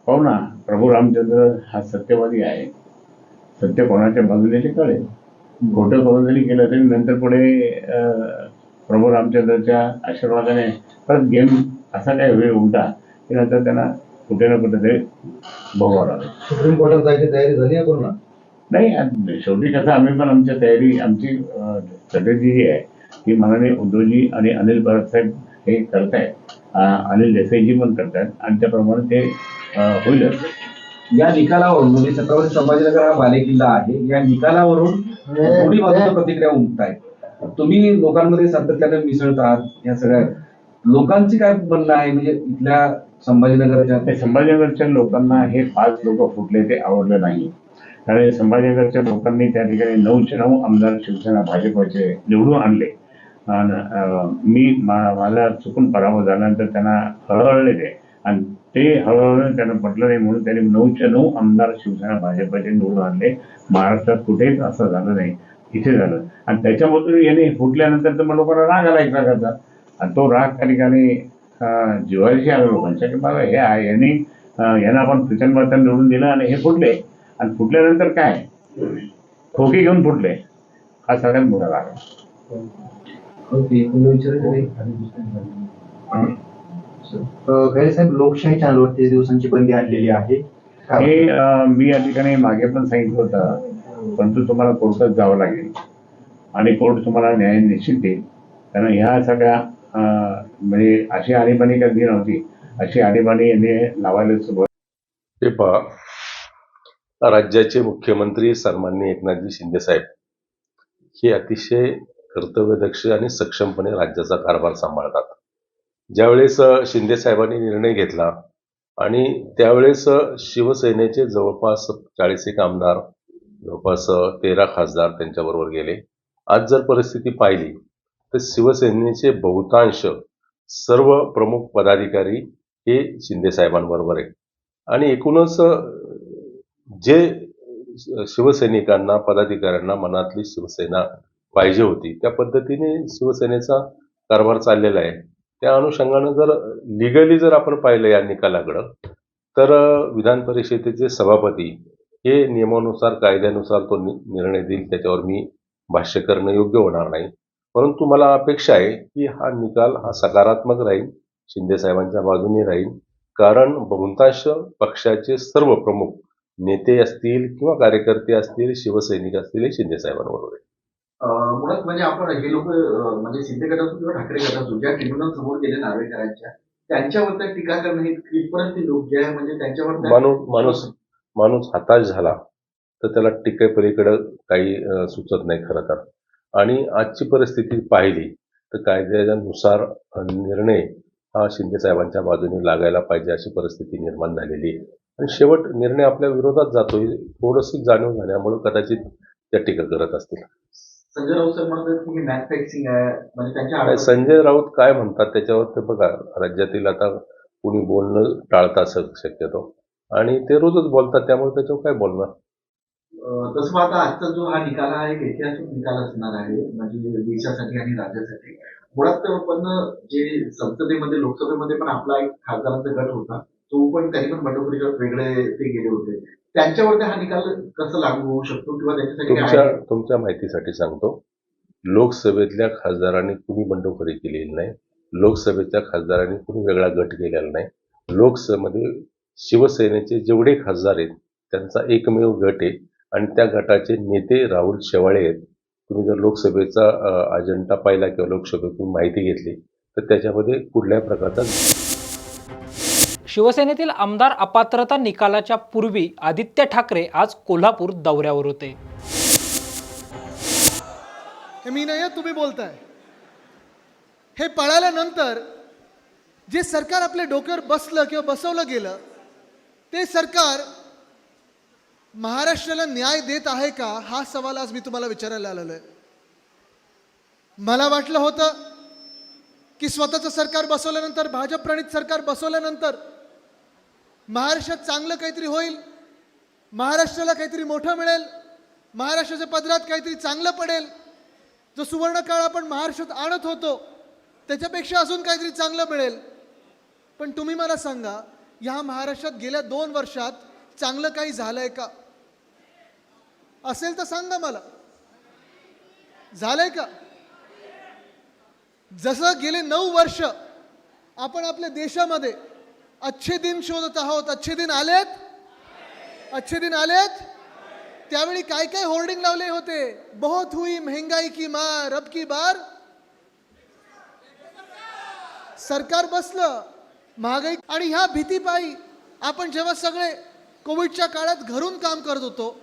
पाहू ना, प्रभू रामचंद्र हा सत्यवादी आहे. सत्य कोणाच्या बाजूने ते कळेल. खोटं करून जरी केलं तरी नंतर पुढे प्रभू रामचंद्रच्या आशीर्वादाने परत गेम असा काय वेळ उलटा की नंतर त्यांना कुठे ना कुठेतरी भोगावं लागेल. सुप्रीम कोर्टात जायची तयारी झाली आहे पूर्ण. नाही, शेवटी कसं आम्ही पण आमची तयारी, आमची स्ट्रॅटेजी जी आहे ही माननीय उद्धवजी आणि अनिल परब साहेब हे करतायत, अनिल देसाईजी पण करतायत आणि त्याप्रमाणे ते होईलच. या निकालावरून म्हणजे छत्रपती संभाजीनगर हा बालेकिल्ला आहे, या निकालावरून दोन्ही बाजूच्या प्रतिक्रिया उमटतायत. तुम्ही लोकांमध्ये सातत्याने मिसळतात, या सगळ्या लोकांची काय म्हणणं आहे म्हणजे इथल्या संभाजीनगरच्या लोकांना हे 5 लोक फुटले ते आवडलं नाही. कारण संभाजीनगरच्या लोकांनी त्या ठिकाणी 9चे 9 आमदार शिवसेना भाजपचे निवडून आणले. मला चुकून पराभव झाल्यानंतर त्यांना हळहळले ते, आणि ते हळूहळू त्यांना पटलं नाही म्हणून त्यांनी 9चे 9 आमदार शिवसेना भाजपचे निवडून आणले. महाराष्ट्रात कुठेच असं झालं नाही, इथे झालं. आणि त्याच्यामधून यांनी फुटल्यानंतर तर मग लोकांना राग आला एक प्रकारचा, आणि तो राग त्या ठिकाणी जिव्हाळ्याशी आला लोकांच्या, की मला हे आहे यांना आपण प्रचंड मतांनी निवडून दिलं आणि हे फुटले, आणि फुटल्यानंतर काय खोकी घेऊन फुटले, हा सगळ्यात मोठा राग आहे. खैरे साहेब, लोकशाही चॅनलवर 30 दिवसांची बंदी आणलेली आहे. हे मी या ठिकाणी मागे पण सांगितलं होतं, परंतु तुम्हाला कोर्टात जावं लागेल आणि कोर्ट तुम्हाला न्याय निश्चित देईल. कारण ह्या सगळ्या म्हणजे अशी आणीबाणी कधी नव्हती, अशी आणीबाणी यांनी लावायला सुरुवात. हे पहा, राज्याचे मुख्यमंत्री सन्माननीय एकनाथजी शिंदे साहेब हे अतिशय कर्तव्यदक्ष आणि सक्षमपणे राज्याचा कारभार सांभाळतात. ज्यावेळेस शिंदे साहेबांनी निर्णय घेतला आणि त्यावेळेस शिवसेनेचे जवळपास 40 आमदार, जवळपास 13 खासदार त्यांच्याबरोबर गेले. आज जर परिस्थिती पाहिली तर शिवसेनेचे बहुतांश सर्व प्रमुख पदाधिकारी हे शिंदे साहेबांबरोबर आहे. आणि एकूणच जे शिवसैनिकांना, पदाधिकाऱ्यांना मनातली शिवसेना पाहिजे होती त्या पद्धतीने शिवसेनेचा कारभार चाललेला आहे. त्या अनुषंगानं जर लिगली जर आपण पाहिलं या निकालाकडं, तर विधान परिषदेचे सभापती हे नियमानुसार, कायद्यानुसार तो निर्णय देईल, त्याच्यावर मी भाष्य करणं योग्य होणार नाही. परंतु मला अपेक्षा आहे की हा निकाल हा सकारात्मक राहील, शिंदे साहेबांच्या बाजूने राहील. कारण बहुतांश पक्षाचे सर्व प्रमुख नेते असतील किंवा कार्यकर्ते असतील, शिवसैनिक असतील, हे शिंदे साहेबांबरोबर आहे. मुळात म्हणजे आपण हे लोक म्हणजे शिंदे गट असो किंवा ठाकरे गट असो, ज्या ट्रिब्युनल समोर गेले नार्वेकरांच्या, त्यांच्यावर टीका करणं हे कितपर्यंत योग्य आहे? म्हणजे त्यांच्यावर माणूस हताश झाला तर त्याला टीकेपलीकडे काही सुचत नाही खरं तर. आणि आजची परिस्थिती पाहिली तर कायद्यानुसार निर्णय हा शिंदे साहेबांच्या बाजूने लागायला पाहिजे अशी परिस्थिती निर्माण झालेली आहे. आणि शेवट निर्णय आपल्या विरोधात जातोय, थोडीशी जाणीव झाल्यामुळे कदाचित त्या टीका करत असतील. संजय राऊत सर म्हणतात की मॅच फिक्सिंग आहे, म्हणजे त्यांच्या संजय राऊत काय म्हणतात त्याच्यावर ते बघा. राज्यातील आता कुणी बोलणं टाळतात शक्यतो, आणि ते रोजच बोलतात, त्यामुळे त्याच्यावर काय बोलणार. तसं आता आजचा जो हा निकाल आहे एक ऐतिहासिक निकाल असणार आहे, म्हणजे देशासाठी आणि राज्यासाठी. मुळात पण जे संसदेमध्ये, लोकसभेमध्ये पण आपला एक खासदारांचा गट होता, तो पण त्यांनी पण बंडखोरी करत वेगळे ते गेले होते. त्यांच्यावरती हा निकाल कसं लागू होऊ शकतो किंवा त्याच्यासाठी तुमच्या माहितीसाठी सांगतो, लोकसभेतल्या खासदारांनी कुणी बंडखोरी केलेली नाही. लोकसभेच्या खासदारांनी कुणी वेगळा गट केलेला नाही. लोकसभेमध्ये शिवसेनेचे जेवढे खासदार आहेत त्यांचा एकमेव गट आहे, आणि त्या गटाचे नेते राहुल शेवाळे आहेत. तुम्ही जर लोकसभेचा अजेंडा पाहिला किंवा लोकसभेतून माहिती घेतली तर त्याच्यामध्ये कुठल्याही प्रकारचा. शिवसेनेतील आमदार अपात्रता निकालाच्या पूर्वी आदित्य ठाकरे आज कोल्हापूर दौऱ्यावर होते. हे मी नाही, तुम्ही बोलताय. हे पळाल्यानंतर जे सरकार आपल्या डोक्यावर बसलं किंवा बसवलं गेलं, ते सरकार महाराष्ट्राला न्याय देत आहे का, हा सवाल आज मी तुम्हाला विचारायला आलेलो आहे. मला वाटलं होतं की स्वतःचं सरकार बसवल्यानंतर, भाजप प्रणित सरकार बसवल्यानंतर महाराष्ट्रात चांगलं काहीतरी होईल, महाराष्ट्राला काहीतरी मोठं मिळेल, महाराष्ट्राच्या पदरात काहीतरी चांगलं पडेल. जो सुवर्ण काळ आपण महाराष्ट्रात आणत होतो त्याच्यापेक्षा अजून काहीतरी चांगलं मिळेल. पण तुम्ही मला सांगा, ह्या महाराष्ट्रात गेल्या 2 वर्षात चांगलं काही झालंय का? असेल तर सांगा मला, झालंय का? जसं गेले 9 वर्ष आपण आपल्या देशामध्ये अच्छे दिन शोधत आहोत, अच्छे दिन आलेत, अच्छे दिन आलेत. त्यावेळी काय काय होर्डिंग लावले होते? बहुत हुई महंगाई की मार, अब की बार सरकार बसलं, महागाई आणि ह्या भीतीपायी आपण जेव्हा सगळे कोविडच्या काळात घरून काम करत होतो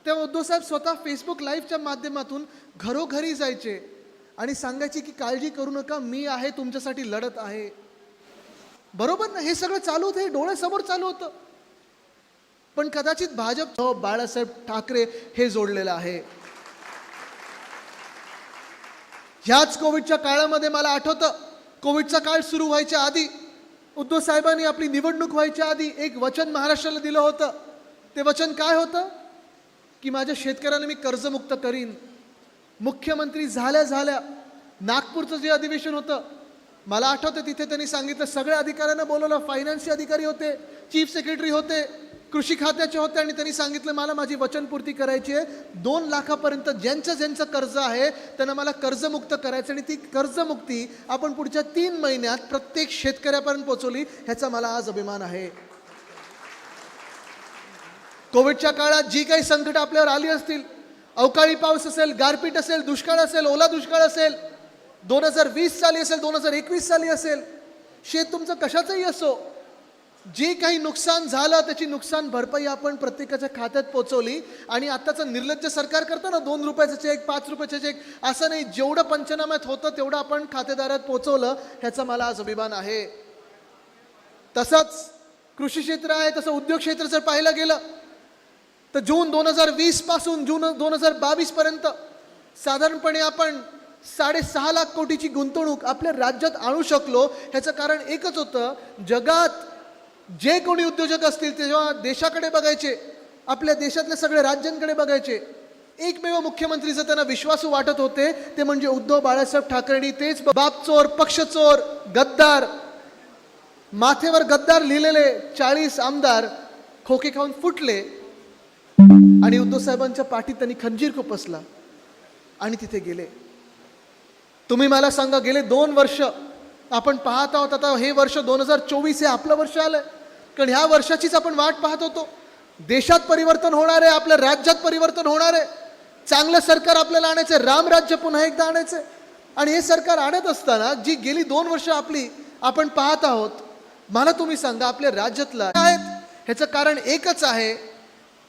तेव्हा उद्धव साहेब स्वतः फेसबुक लाईव्हच्या माध्यमातून घरोघरी जायचे आणि सांगायचे की काळजी करू नका, मी आहे, तुमच्यासाठी लढत आहे. बरोबर ना? हे सगळं चालू होतं, हे डोळ्यासमोर चालू होतं. पण कदाचित भाजप बाळासाहेब ठाकरे हे जोडलेलं आहे. ह्याच कोविडच्या काळामध्ये मला आठवतं, कोविडचा काळ सुरू व्हायच्या आधी उद्धव साहेबांनी आपली निवडणूक व्हायच्या आधी एक वचन महाराष्ट्राला दिलं होतं. ते वचन काय होतं? की माझ्या शेतकऱ्यांना मी कर्जमुक्त करीन. मुख्यमंत्री झाल्या नागपूरचं जे अधिवेशन होतं, मला आठवतं तिथे त्यांनी सांगितलं, सगळ्या अधिकाऱ्यांना बोलवलं, फायनान्सचे अधिकारी होते, चीफ सेक्रेटरी होते, कृषी खात्याचे होते, आणि त्यांनी सांगितलं मला माझी वचनपूर्ती करायची आहे. 2 लाखापर्यंत ज्यांचं कर्ज आहे त्यांना मला कर्जमुक्त करायचं, आणि ती कर्जमुक्ती आपण पुढच्या 3 महिन्यात प्रत्येक शेतकऱ्यापर्यंत पोहोचवली. ह्याचा मला आज अभिमान आहे. कोविडच्या काळात जी काही संकट आपल्यावर आली असतील, अवकाळी पाऊस असेल, गारपीट असेल, दुष्काळ असेल, ओला दुष्काळ असेल, 2020 साली असेल, 2021 साली असेल, शेत तुमचं कशाचंही असो, जे काही नुकसान झालं त्याची नुकसान भरपाई आपण प्रत्येकाच्या खात्यात पोहोचवली. आणि आत्ताचं निर्लज्ज सरकार करतं ना, 2 रुपयाचं चेक, 5 रुपयाचं चेक, असं नाही, जेवढं पंचनाम्यात होतं तेवढं आपण खातेदारात पोहोचवलं. ह्याचा मला आज अभिमान आहे. तसंच कृषी क्षेत्र आहे, तसं उद्योग क्षेत्र जर पाहायला गेलं तर जून 2020 पासून जून 2022 पर्यंत साधारणपणे आपण 6.5 लाख कोटीची गुंतवणूक आपल्या राज्यात आणू शकलो. ह्याचं कारण एकच होतं, जगात जे कोणी उद्योजक असतील ते जेव्हा देशाकडे बघायचे, आपल्या देशातल्या सगळ्या राज्यांकडे बघायचे, एकमेव मुख्यमंत्री जर त्यांना विश्वासू वाटत होते ते म्हणजे उद्धव बाळासाहेब ठाकरेंनी. तेच बापचोर, पक्षचोर, गद्दार, माथेवर गद्दार लिहिलेले 40 आमदार खोके खाऊन फुटले आणि उद्धव साहेबांच्या पाठीत त्यांनी खंजीर खुपसला आणि तिथे गेले. तुम्ही मला सांगा, गेले 2 वर्ष आपण पाहत आहोत. आता हे वर्ष 2024 हे आपलं वर्ष आलंय, कारण ह्या वर्षाचीच आपण वाट पाहत होतो. देशात परिवर्तन होणार आहे, आपल्या राज्यात परिवर्तन होणार आहे, चांगलं सरकार आपल्याला आणायचं आहे, रामराज्य पुन्हा एकदा आणायचं आहे. आणि हे सरकार आणत असताना जी गेली 2 वर्ष आपण पाहत आहोत, मला तुम्ही सांगा आपल्या राज्यातला काय आहेत? ह्याचं कारण एकच आहे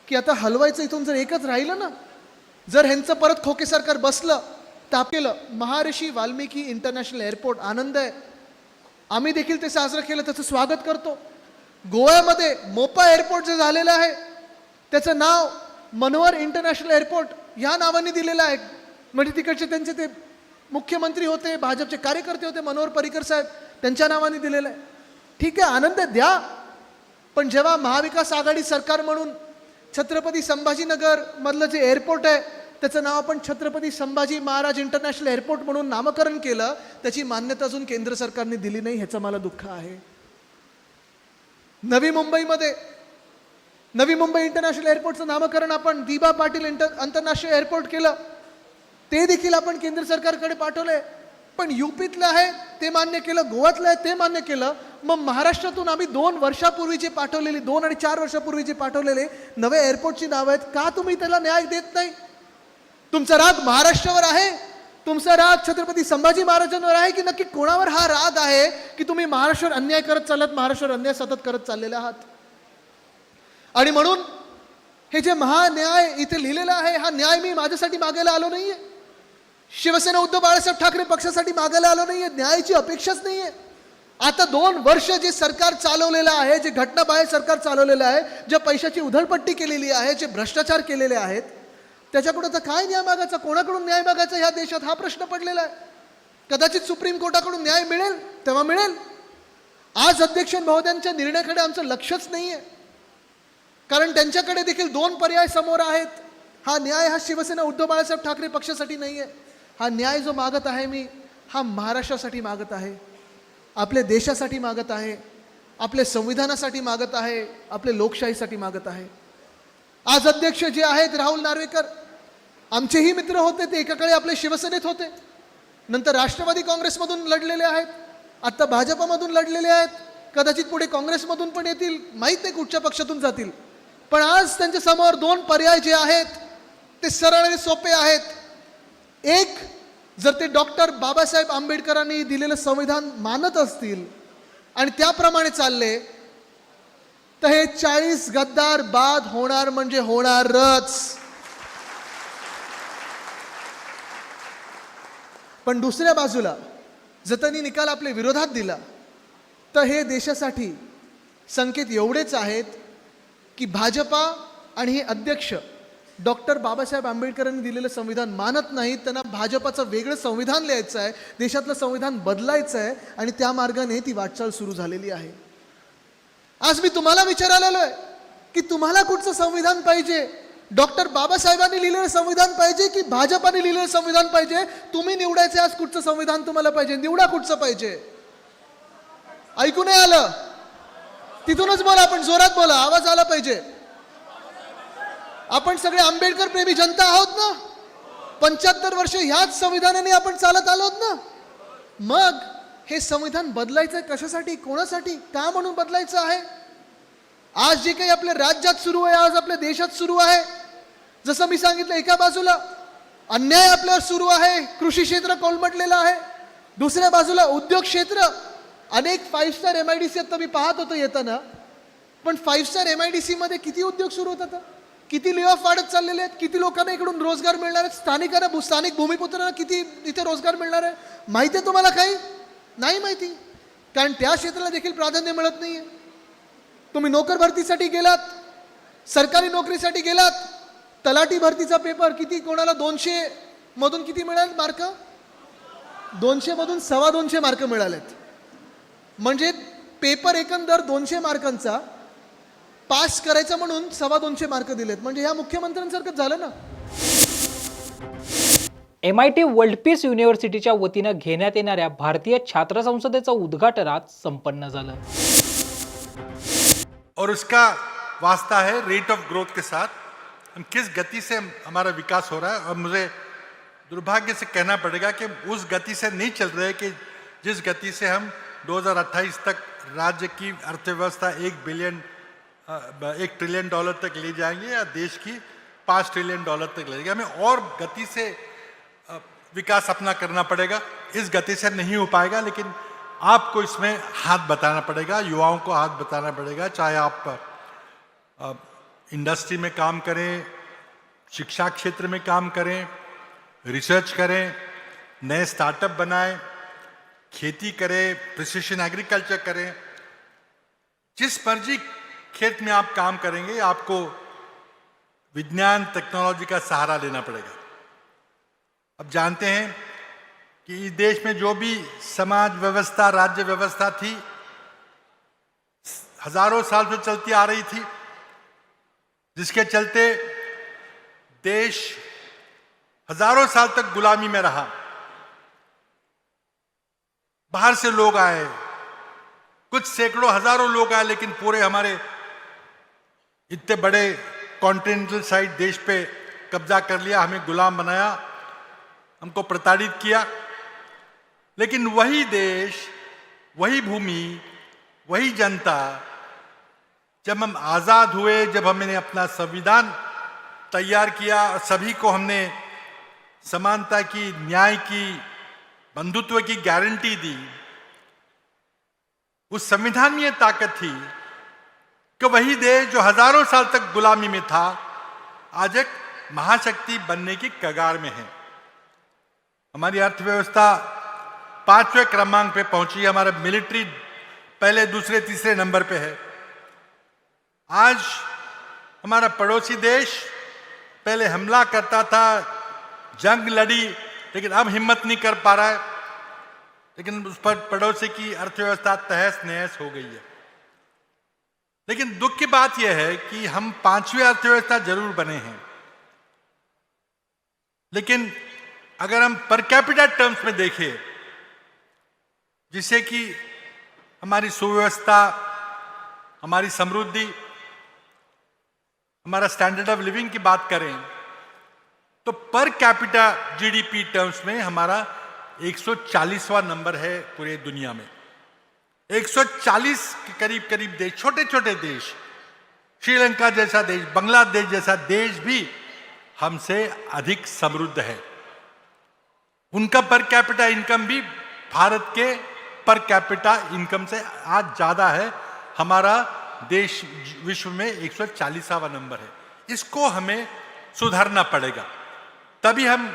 की आता हलवायचं इथून जर एकच राहिलं ना, जर ह्यांचं परत खोके सरकार बसलं तर केलं. महर्षी वाल्मिकी इंटरनॅशनल एअरपोर्ट आनंद आहे, आम्ही देखील ते साजरं केलं, त्याचं स्वागत करतो. गोव्यामध्ये मोपा एअरपोर्ट जे झालेलं आहे त्याचं नाव मनोहर इंटरनॅशनल एअरपोर्ट ह्या नावाने दिलेलं आहे. म्हणजे तिकडचे त्यांचे ते मुख्यमंत्री होते, भाजपचे कार्यकर्ते होते, मनोहर पर्रिकर साहेब, त्यांच्या नावाने दिलेलं आहे. ठीक आहे, आनंद द्या. पण जेव्हा महाविकास आघाडी सरकार म्हणून छत्रपती संभाजीनगर मधलं जे एअरपोर्ट आहे त्याचं नाव आपण छत्रपती संभाजी महाराज इंटरनॅशनल एअरपोर्ट म्हणून नामकरण केलं, त्याची मान्यता अजून केंद्र सरकारने दिली नाही. ह्याचं मला दुःख आहे. नवी मुंबई इंटरनॅशनल एअरपोर्टचं नामकरण आपण दिबा पाटील आंतरराष्ट्रीय एअरपोर्ट केलं, ते देखील आपण केंद्र सरकारकडे पाठवलंय. पण युपीतलं आहे ते मान्य केलं, गोव्यातलं आहे ते मान्य केलं. मग महाराष्ट्रातून आम्ही 2 वर्षापूर्वीचे पाठवलेली, 2 आणि 4 वर्षापूर्वीचे पाठवलेले नव्या एअरपोर्टची नावं आहेत, का तुम्ही त्याला न्याय देत नाही? तुमचा राग महाराष्ट्रावर आहे, तुमचा राग छत्रपती संभाजी महाराजांवर आहे, की नक्की कोणावर हा राग आहे की तुम्ही महाराष्ट्रावर अन्याय करत चाललात, महाराष्ट्रावर अन्याय सतत करत चाललेले आहात? आणि म्हणून हे जे महान्याय इथे लिहिलेला आहे, हा न्याय मी माझ्यासाठी मागायला आलो नाहीये, शिवसेना उद्धव बाळासाहेब ठाकरे पक्षासाठी मागायला आलो नाहीये, न्यायाची अपेक्षाच नाहीये. आता 2 वर्ष जे सरकार चालवलेलं आहे, जे घटनाबाह्य सरकार चालवलेलं आहे, ज्या पैशाची उधळपट्टी केलेली आहे, जे भ्रष्टाचार केलेले आहेत, त्याच्याकडून तर काय न्याय मागायचा, कोणाकडून न्याय मागायचा ह्या देशात, हा प्रश्न पडलेला आहे. कदाचित सुप्रीम कोर्टाकडून न्याय मिळेल तेव्हा मिळेल. आज अध्यक्ष महोदयांच्या निर्णयाकडे आमचं लक्षच नाहीये, कारण त्यांच्याकडे देखील 2 पर्याय समोर आहेत. हा न्याय हा शिवसेना उद्धव बाळासाहेब ठाकरे पक्षासाठी नाहीये. हा न्याय जो मागत आहे मी, हा महाराष्ट्रासाठी मागत आहे, आपल्या देशासाठी मागत आहे, आपल्या संविधानासाठी मागत आहे, आपल्या लोकशाहीसाठी मागत आहे. आज अध्यक्ष जे आहेत राहुल नार्वेकर, आमचेही मित्र होते, ते एकाकडे आपले शिवसेनेत होते, नंतर राष्ट्रवादी काँग्रेसमधून लढलेले आहेत, आता भाजपमधून लढलेले आहेत, कदाचित पुढे काँग्रेसमधून पण येतील, माहीत नाही कुठच्या पक्षातून जातील. पण आज त्यांच्या समोर 2 पर्याय जे आहेत ते सरळ आणि सोपे आहेत. एक, जर ते डॉक्टर बाबासाहेब आंबेडकरांनी दिलेलं संविधान मानत असतील आणि त्याप्रमाणे चालले तर हे 40 गद्दार बाद होणार म्हणजे होणारच. पण दुसऱ्या बाजूला जर त्यांनी निकाल आपल्या विरोधात दिला तर हे देशासाठी संकेत एवढेच आहेत की भाजपा आणि हे अध्यक्ष डॉक्टर बाबासाहेब आंबेडकरांनी दिलेलं संविधान मानत नाहीत. त्यांना भाजपाचं वेगळं संविधान लिहायचं आहे, देशातलं संविधान बदलायचं आहे आणि त्या मार्गाने ती वाटचाल सुरू झालेली आहे. आज मी तुम्हाला विचारायला आहे की तुम्हाला कुठचं संविधान पाहिजे? डॉक्टर बाबासाहेबांनी लिहिलेलं संविधान पाहिजे की भाजपाने लिहिलेलं संविधान पाहिजे? तुम्ही निवडायचे आज कुठचं संविधान तुम्हाला पाहिजे. निवडा कुठचं पाहिजे. ऐकू नाही आलं? तिथूनच बोला, आपण जोरात बोला, आवाज आला पाहिजे. आपण सगळे आंबेडकर प्रेमी जनता आहोत ना. 75 वर्ष ह्याच संविधानाने आपण चालत आलो आहोत ना. मग हे संविधान बदलायचं कशासाठी, कोणासाठी, का म्हणून बदलायचं आहे? आज जे काही आपल्या राज्यात सुरू आहे, आज आपल्या देशात सुरू आहे, जसं मी सांगितलं, एका बाजूला अन्याय आपल्यावर सुरू आहे, कृषी क्षेत्र कोलमडलेलं आहे, दुसऱ्या बाजूला उद्योग क्षेत्र, अनेक 5 स्टार MIDC आता मी पाहत होतो येताना. पण 5 स्टार MIDC मध्ये किती उद्योग सुरू होतात, किती ले ऑफ वाढत चाललेले आहेत, किती लोकांना इकडून रोजगार मिळणार आहे, स्थानिक भूमिपुत्रांना किती इथे रोजगार मिळणार आहे माहिती आहे तुम्हाला? काही नाही माहिती, कारण त्या क्षेत्राला देखील प्राधान्य मिळत नाहीये. तुम्ही नोकर भरतीसाठी गेलात, सरकारी नोकरीसाठी गेलात, तलाठी भरतीचा पेपर किती, कोणाला 200 मधून किती मिळाले मार्क? 200 मधून 225 मार्क मिळालेत. म्हणजे पेपर एकंदर 200 मार्कांचा पास करायचा म्हणून 225 मार्क दिलेत. म्हणजे ह्या मुख्यमंत्र्यांसारखंच झालं ना. MIT वर्ल्ड पीस युनिव्हर्सिटीच्या वतीनं घेण्यात येणाऱ्या भारतीय छात्र संसदेचं उद्घाटन आज संपन्न झालं. और उसका वास्ता है रेट ऑफ ग्रोथ के साथ, हम किस गति से हमारा विकास हो रहा है. और मुझे दुर्भाग्य से कहना पड़ेगा कि उस गति से नहीं चल रहे कि जिस गति से हम 2028 तक राज्य की अर्थव्यवस्था $1 ट्रिलियन तक ले जाएंगे या देश की $5 ट्रिलियन तक ले जाएंगे. हमें और गति से विकास अपना करना पड़ेगा. इस गति से नहीं हो पाएगा, लेकिन आपको इसमें हाथ बताना पड़ेगा, युवाओं को हाथ बताना पड़ेगा. चाहे आप इंडस्ट्री में काम करें, शिक्षा क्षेत्र में काम करें, रिसर्च करें, नए स्टार्टअप बनाएं, खेती करें, प्रिसिशन एग्रीकल्चर करें. जिस मर्जी खेत में आप काम करेंगे, आपको विज्ञान टेक्नोलॉजी का सहारा लेना पड़ेगा. अब जानते हैं कि इस देश में जो भी समाज व्यवस्था, राज्य व्यवस्था थी, हजारों साल से चलती आ रही थी, जिसके चलते देश हजारों साल तक गुलामी में रहा. बाहर से लोग आए, कुछ सैकड़ों हजारों लोग आए, लेकिन पूरे हमारे इतने बड़े कॉन्टिनेंटल साइड देश पे कब्जा कर लिया, हमें गुलाम बनाया, हमको प्रताड़ित किया. लेकिन वही देश, वही भूमि, वही जनता, जब हम आज़ाद हुए, जब हमने अपना संविधान तैयार किया और सभी को हमने समानता की, न्याय की, बंधुत्व की गारंटी दी, उस संविधान में ये ताकत थी कि वही देश जो हजारों साल तक गुलामी में था, आज एक महाशक्ति बनने की कगार में है. हमारी अर्थव्यवस्था 5वें क्रमांक पे पहुंची. हमारा मिलिट्री पहले, दूसरे, तीसरे नंबर पे है. आज हमारा पड़ोसी देश पहले हमला करता था, जंग लड़ी, लेकिन अब हिम्मत नहीं कर पा रहा है. लेकिन उस पर पड़ोसी की अर्थव्यवस्था तहस नहस हो गई है. लेकिन दुख की बात यह है कि हम 5वीं अर्थव्यवस्था जरूर बने हैं, लेकिन अगर हम पर कैपिटा टर्म्स में देखें, जिससे कि हमारी सुव्यवस्था, हमारी समृद्धि, हमारा स्टैंडर्ड ऑफ लिविंग की बात करें, तो पर कैपिटा GDP टर्म्स में हमारा 140वां नंबर है पूरे दुनिया में. 140 के करीब करीब देश, छोटे छोटे देश, श्रीलंका जैसा देश, बांग्लादेश जैसा देश भी हमसे अधिक समृद्ध है. उनका पर कैपिटा इनकम भी भारत के पर कैपिटा इनकम से आज ज़्यादा है। हमारा देश विश्व में 140वां नंबर है। इसको हमें सुधारना पड़ेगा, तभी हम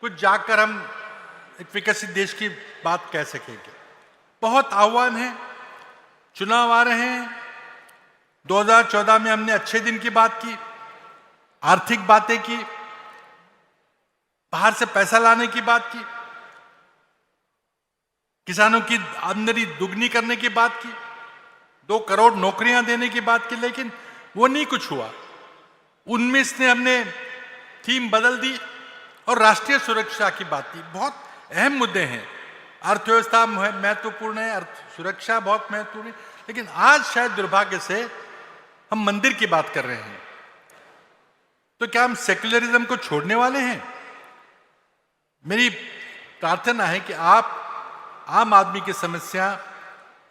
कुछ जाकर हम एक विकसित देश की बात कह सकेंगे। बहुत आह्वान है, चुनाव आ रहे हैं। 2014 में हमने अच्छे दिन की बात की, आर्थिक बातें की, बाहर से पैसा लाने की बात की, किसानों की आमदनी दुगनी करने की बात की, 2 करोड़ नौकरियां देने की बात की, लेकिन वो नहीं कुछ हुआ। 19 ने हमने थीम बदल दी और राष्ट्रीय सुरक्षा की बात की। बहुत अहम मुद्दे हैं, अर्थव्यवस्था महत्वपूर्ण है, सुरक्षा बहुत महत्वपूर्ण है, लेकिन आज शायद दुर्भाग्य से हम मंदिर की बात कर रहे हैं। तो क्या हम सेक्युलरिज्म को छोड़ने वाले हैं? मेरी प्रार्थना है कि आप आम आदमी की समस्या,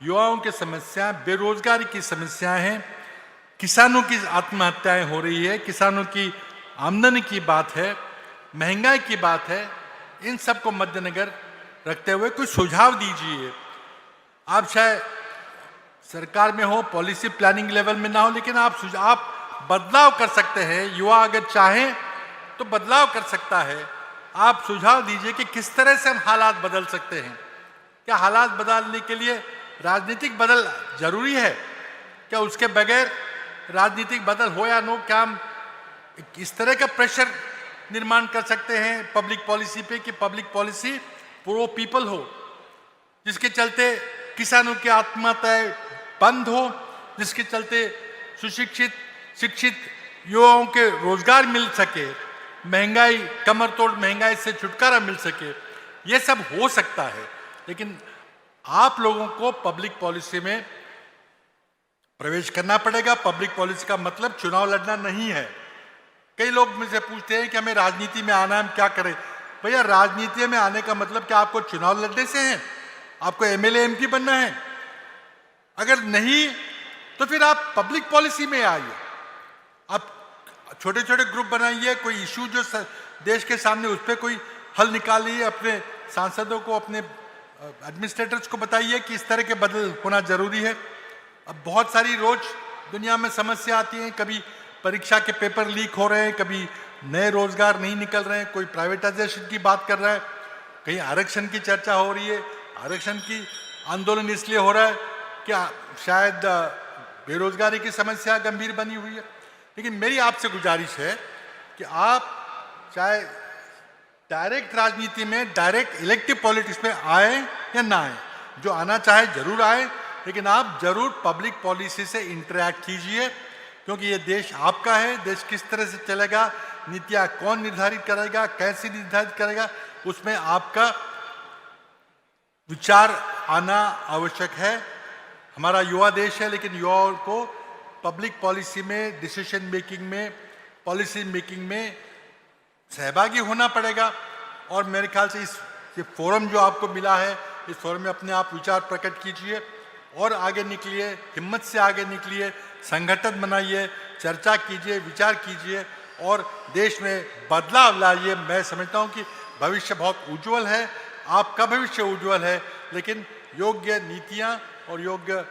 युवाओं की समस्या, बेरोजगारी की समस्याएं हैं, किसानों की आत्महत्याएं हो रही है, किसानों की आमदनी की बात है, महंगाई की बात है, इन सब को मद्देनजर रखते हुए कुछ सुझाव दीजिए। आप शायद सरकार में हो, पॉलिसी प्लानिंग लेवल में ना हो, लेकिन आप बदलाव कर सकते हैं। युवा अगर चाहें तो बदलाव कर सकता है। आप सुझाव दीजिए कि किस तरह से हम हालात बदल सकते हैं। क्या हालात बदलने के लिए राजनीतिक बदल जरूरी है? क्या उसके बगैर राजनीतिक बदल हो या नो, क्या हम इस तरह का प्रेशर निर्माण कर सकते हैं पब्लिक पॉलिसी पे कि पब्लिक पॉलिसी प्रो पीपल हो, जिसके चलते किसानों की आत्महत्याएं बंद हो, जिसके चलते शिक्षित युवाओं के रोजगार मिल सके, महंगाई, कमर तोड़ महंगाई से छुटकारा मिल सके। ये सब हो सकता है, लेकिन आप लोगों को पब्लिक पॉलिसी में प्रवेश करना पड़ेगा। पब्लिक पॉलिसी का मतलब चुनाव लड़ना नहीं है। कई लोग मुझसे पूछते हैं कि हमें राजनीति में आना है, हम क्या करें? भैया, राजनीति में आने का मतलब क्या आपको चुनाव लड़ने से है? आपको एमएलए एमपी बनना है? अगर नहीं तो फिर आप पब्लिक पॉलिसी में आइए। आप छोटे छोटे ग्रुप बनाइए, कोई इशू जो देश के सामने उस पर कोई हल निकालिए, अपने सांसदों को, अपने एडमिनिस्ट्रेटर्स को बताइए कि इस तरह के बदल होना जरूरी है। अब बहुत सारी रोज दुनिया में समस्या आती है, कभी परीक्षा के पेपर लीक हो रहे हैं, कभी नए रोजगार नहीं निकल रहे हैं, कोई प्राइवेटाइजेशन की बात कर रहा है, कहीं आरक्षण की चर्चा हो रही है। आरक्षण की आंदोलन इसलिए हो रहा है कि शायद बेरोजगारी की समस्या गंभीर बनी हुई है। लेकिन मेरी आपसे गुजारिश है कि आप चाहे डायरेक्ट राजनीति में, डायरेक्ट इलेक्टिव पॉलिटिक्स में आए या ना आए, जो आना चाहे जरूर आए, लेकिन आप जरूर पब्लिक पॉलिसी से इंटरैक्ट कीजिए, क्योंकि ये देश आपका है। देश किस तरह से चलेगा, नीतियाँ कौन निर्धारित करेगा, कैसे निर्धारित करेगा, उसमें आपका विचार आना आवश्यक है। हमारा युवा देश है, लेकिन युवाओं को पब्लिक पॉलिसी में, डिसीजन मेकिंग में, पॉलिसी मेकिंग में सहभागी होना पड़ेगा। और मेरे ख्याल से ये फोरम जो आपको मिला है, इस फोरम में अपने आप विचार प्रकट कीजिए और आगे निकलिए, हिम्मत से आगे निकलिए, संगठन बनाइए, चर्चा कीजिए, विचार कीजिए और देश में बदलाव लाइए। मैं समझता हूँ कि भविष्य बहुत उज्जवल है, आपका भविष्य उज्जवल है, लेकिन योग्य नीतियाँ और योग्य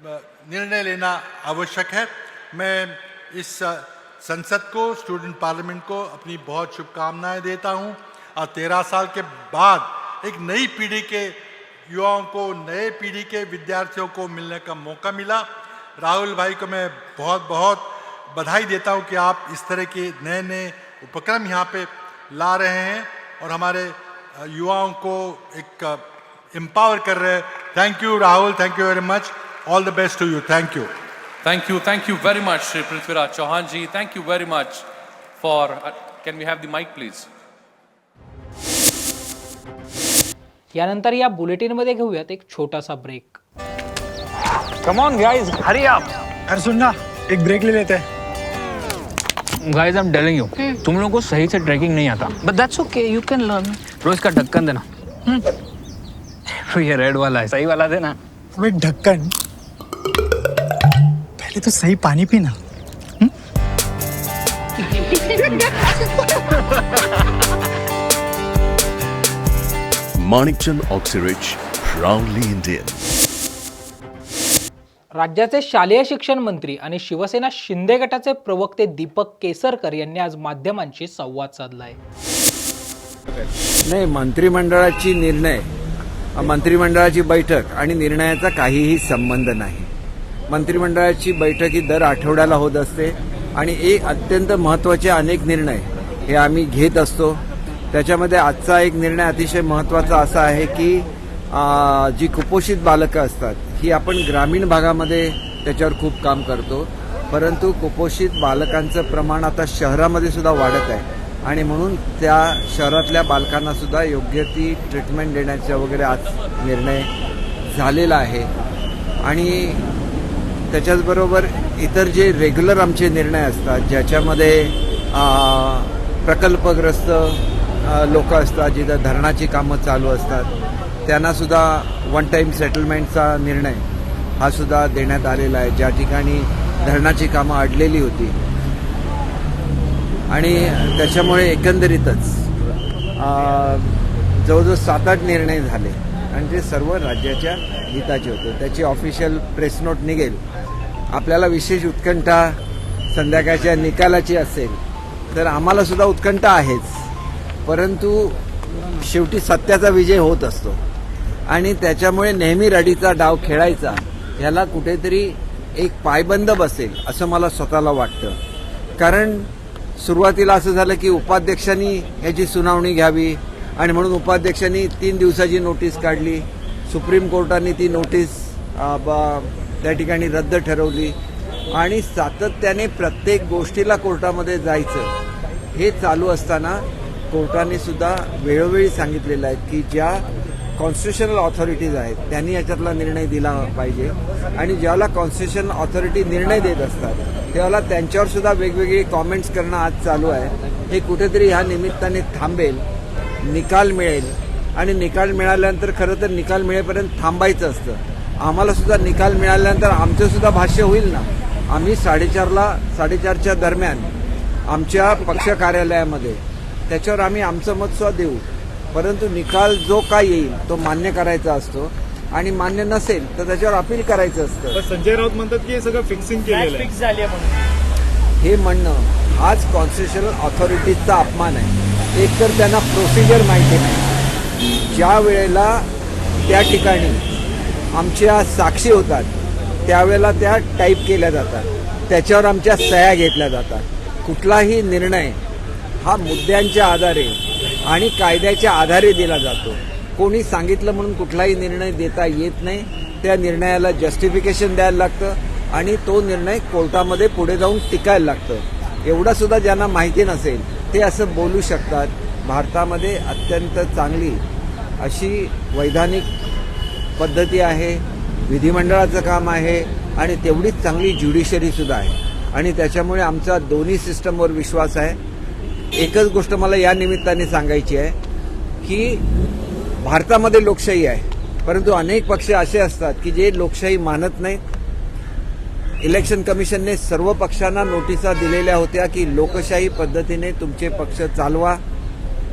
निर्णय लेना आवश्यक है। मैं इस संसद को, स्टूडेंट पार्लियामेंट को अपनी बहुत शुभकामनाएं देता हूं। और 13 साल के बाद एक नई पीढ़ी के युवाओं को, नए पीढ़ी के विद्यार्थियों को मिलने का मौका मिला। राहुल भाई को मैं बहुत बहुत बधाई देता हूं कि आप इस तरह के नए नए उपक्रम यहाँ पे ला रहे हैं और हमारे युवाओं को एक एम्पावर कर रहे हैं। Thank you Rahul, thank you very much, all the best to you, thank you. Thank you very much, Shri Prithviraj Chauhan ji. Thank you very much for. Can we have the mic, please? यानंतर या बुलेटिनमध्ये घेऊयात एक छोटासा break. Come on guys, hurry up. अरे सुन ना, एक break ले लेते हैं। Guys, I am telling you, तुम लोगों को सही से ट्रैकिंग नहीं आता, but that's okay, you can learn. रोज का ढक्कन देना। ये रेड वाला है, सही वाला देना। अबे ढक्कन, पहले तो सही पानी पीना। Manikchand Oxyrich, proudly Indian. राज्याचे शालेय शिक्षण मंत्री आणि शिवसेना शिंदे गटाचे प्रवक्ते दीपक केसरकर यांनी आज माध्यमांशी संवाद साधलाय. नाही, मंत्रिमंडळाची बैठक आणि निर्णयाचा काहीही संबंध नाही. मंत्रिमंडळाची बैठक ही दर आठवड्याला होत असते आणि एक अत्यंत महत्त्वाचे अनेक निर्णय हे आम्ही घेत असतो. त्याच्यामध्ये आजचा एक निर्णय अतिशय महत्त्वाचा असा आहे की जी कुपोषित बालकं असतात ही आपण ग्रामीण भागामध्ये त्याच्यावर खूप काम करतो, परंतु कुपोषित बालकांचं प्रमाण आता शहरामध्ये सुद्धा वाढत आहे आणि म्हणून त्या शहरातल्या बालकांना सुद्धा योग्य ती ट्रीटमेंट देण्याचा वगैरे आज निर्णय झालेला आहे. आणि त्याच्याचबरोबर इतर जे रेग्युलर आमचे निर्णय असतात ज्याच्यामध्ये प्रकल्पग्रस्त लोक असतात, जिथं धरणाची कामं चालू असतात, त्यांना सुद्धा वन टाईम सेटलमेंटचा निर्णय हा सुद्धा देण्यात आलेला आहे, ज्या ठिकाणी धरणाची कामं अडलेली होती. आणि त्याच्यामुळे एकंदरीतच जवळजवळ 7-8 निर्णय झाले आणि ते सर्व राज्याच्या हिताचे होते. त्याची ऑफिशियल प्रेस नोट निघेल. आपल्याला विशेष उत्कंठा संध्याकाळच्या निकालाची असेल तर आम्हाला सुद्धा उत्कंठा आहेच, परंतु शेवटी सत्याचा विजय होत असतो आणि त्याच्यामुळे नेहमी रडीचा डाव खेळायचा ह्याला कुठेतरी एक पायबंद बसेल असं मला स्वतःला वाटतं. कारण सुरुवातीला असं झालं की उपाध्यक्षांनी याची सुनावणी घ्यावी आणि म्हणून उपाध्यक्षांनी 3 दिवसाची नोटीस काढली. सुप्रीम कोर्टाने ती नोटीस त्या ठिकाणी रद्द ठरवली आणि सातत्याने प्रत्येक गोष्टीला कोर्टामध्ये जायचं हे चालू असताना कोर्टाने सुद्धा वेळोवेळी सांगितलेलं आहे की ज्या कॉन्स्टिट्युशनल ऑथॉरिटीज आहेत त्यांनी याच्यातला निर्णय दिला पाहिजे आणि ज्याला कॉन्स्टिट्युशनल ऑथॉरिटी निर्णय देत असतात त्यावेळेला त्यांच्यावर सुद्धा वेगवेगळी कॉमेंट्स करणं आज चालू आहे. हे कुठेतरी ह्या निमित्ताने थांबेल, निकाल मिळेल आणि निकाल मिळाल्यानंतर खरं तर निकाल मिळेपर्यंत थांबायचं असतं. आम्हाला सुद्धा निकाल मिळाल्यानंतर आमचं सुद्धा भाष्य होईल ना. आम्ही 4:30च्या दरम्यान आमच्या पक्ष कार्यालयामध्ये त्याच्यावर आम्ही आमचं मत सुद्धा देऊ, परंतु निकाल जो काय येईल तो मान्य करायचा असतो आणि मान्य नसेल तर त्याच्यावर अपील करायचं असतं. संजय राऊत म्हणतात की हे सगळं फिक्सिंग केलेलं आहे. हे म्हणणं हाच कॉन्स्टिट्युशनल ऑथॉरिटीजचा अपमान आहे. एक तर त्यांना प्रोसिजर माहिती नाही. ज्या वेळेला त्या ठिकाणी आमच्या साक्षी होतात त्यावेळेला त्या टाईप केल्या जातात, त्याच्यावर आमच्या सह्या घेतल्या जातात. कुठलाही निर्णय हा मुद्द्यांच्या आधारे आणि कायद्याच्या आधारे दिला जातो. कोणी सांगितलं म्हणून कुठलाही निर्णय देता येत नाही. त्या निर्णयाला जस्टिफिकेशन द्यायला लागतं आणि तो निर्णय कोर्टामध्ये पुढे जाऊन टिकायला लागतं. एवढं सुद्धा ज्यांना माहिती नसेल ते असं बोलू शकतात. भारतामध्ये अत्यंत चांगली अशी वैधानिक पद्धती आहे, विधिमंडळाचं काम आहे आणि तेवढीच चांगली ज्युडिशरी सुद्धा आहे आणि त्याच्यामुळे आमचा दोन्ही सिस्टमवर विश्वास आहे. एकच गोष्ट मला या निमित्ताने सांगायची आहे की भारतामध्ये लोकशाही आहे, परंतु अनेक पक्ष असे असतात की जे लोकशाही मानत नाहीत. इलेक्शन कमिशनने सर्व पक्षांना नोटिसा दिलेल्या होत्या की लोकशाही पद्धतीने तुमचे पक्ष चालवा.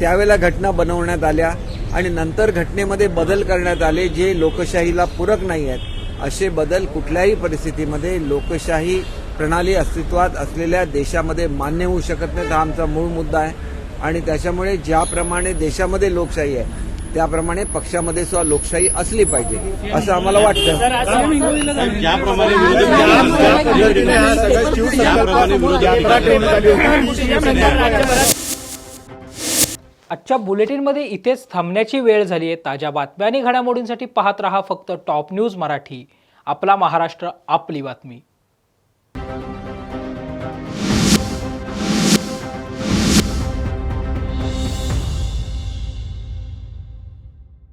त्यावेळेला घटना बनवण्यात आल्या आणि नंतर घटनेमध्ये बदल करण्यात आले जे लोकशाहीला पूरक नाही आहेत. असे बदल कुठल्याही परिस्थितीमध्ये लोकशाही प्रणाली अस्तित्वात असलेल्या देशामध्ये मान्य होऊ शकत नाहीत. हा आमचा मूळ मुद्दा आहे आणि त्याच्यामुळे ज्याप्रमाणे देशामध्ये लोकशाही आहे त्याप्रमाणे पक्षामध्ये सुद्धा लोकशाही असली पाहिजे असं आम्हाला वाटतं. आजच्या बुलेटिनमध्ये इथेच थांबण्याची वेळ झाली आहे. ताज्या बातम्या आणि घडामोडींसाठी पाहत रहा फक्त टॉप न्यूज मराठी. आपला महाराष्ट्र, आपली बातमी.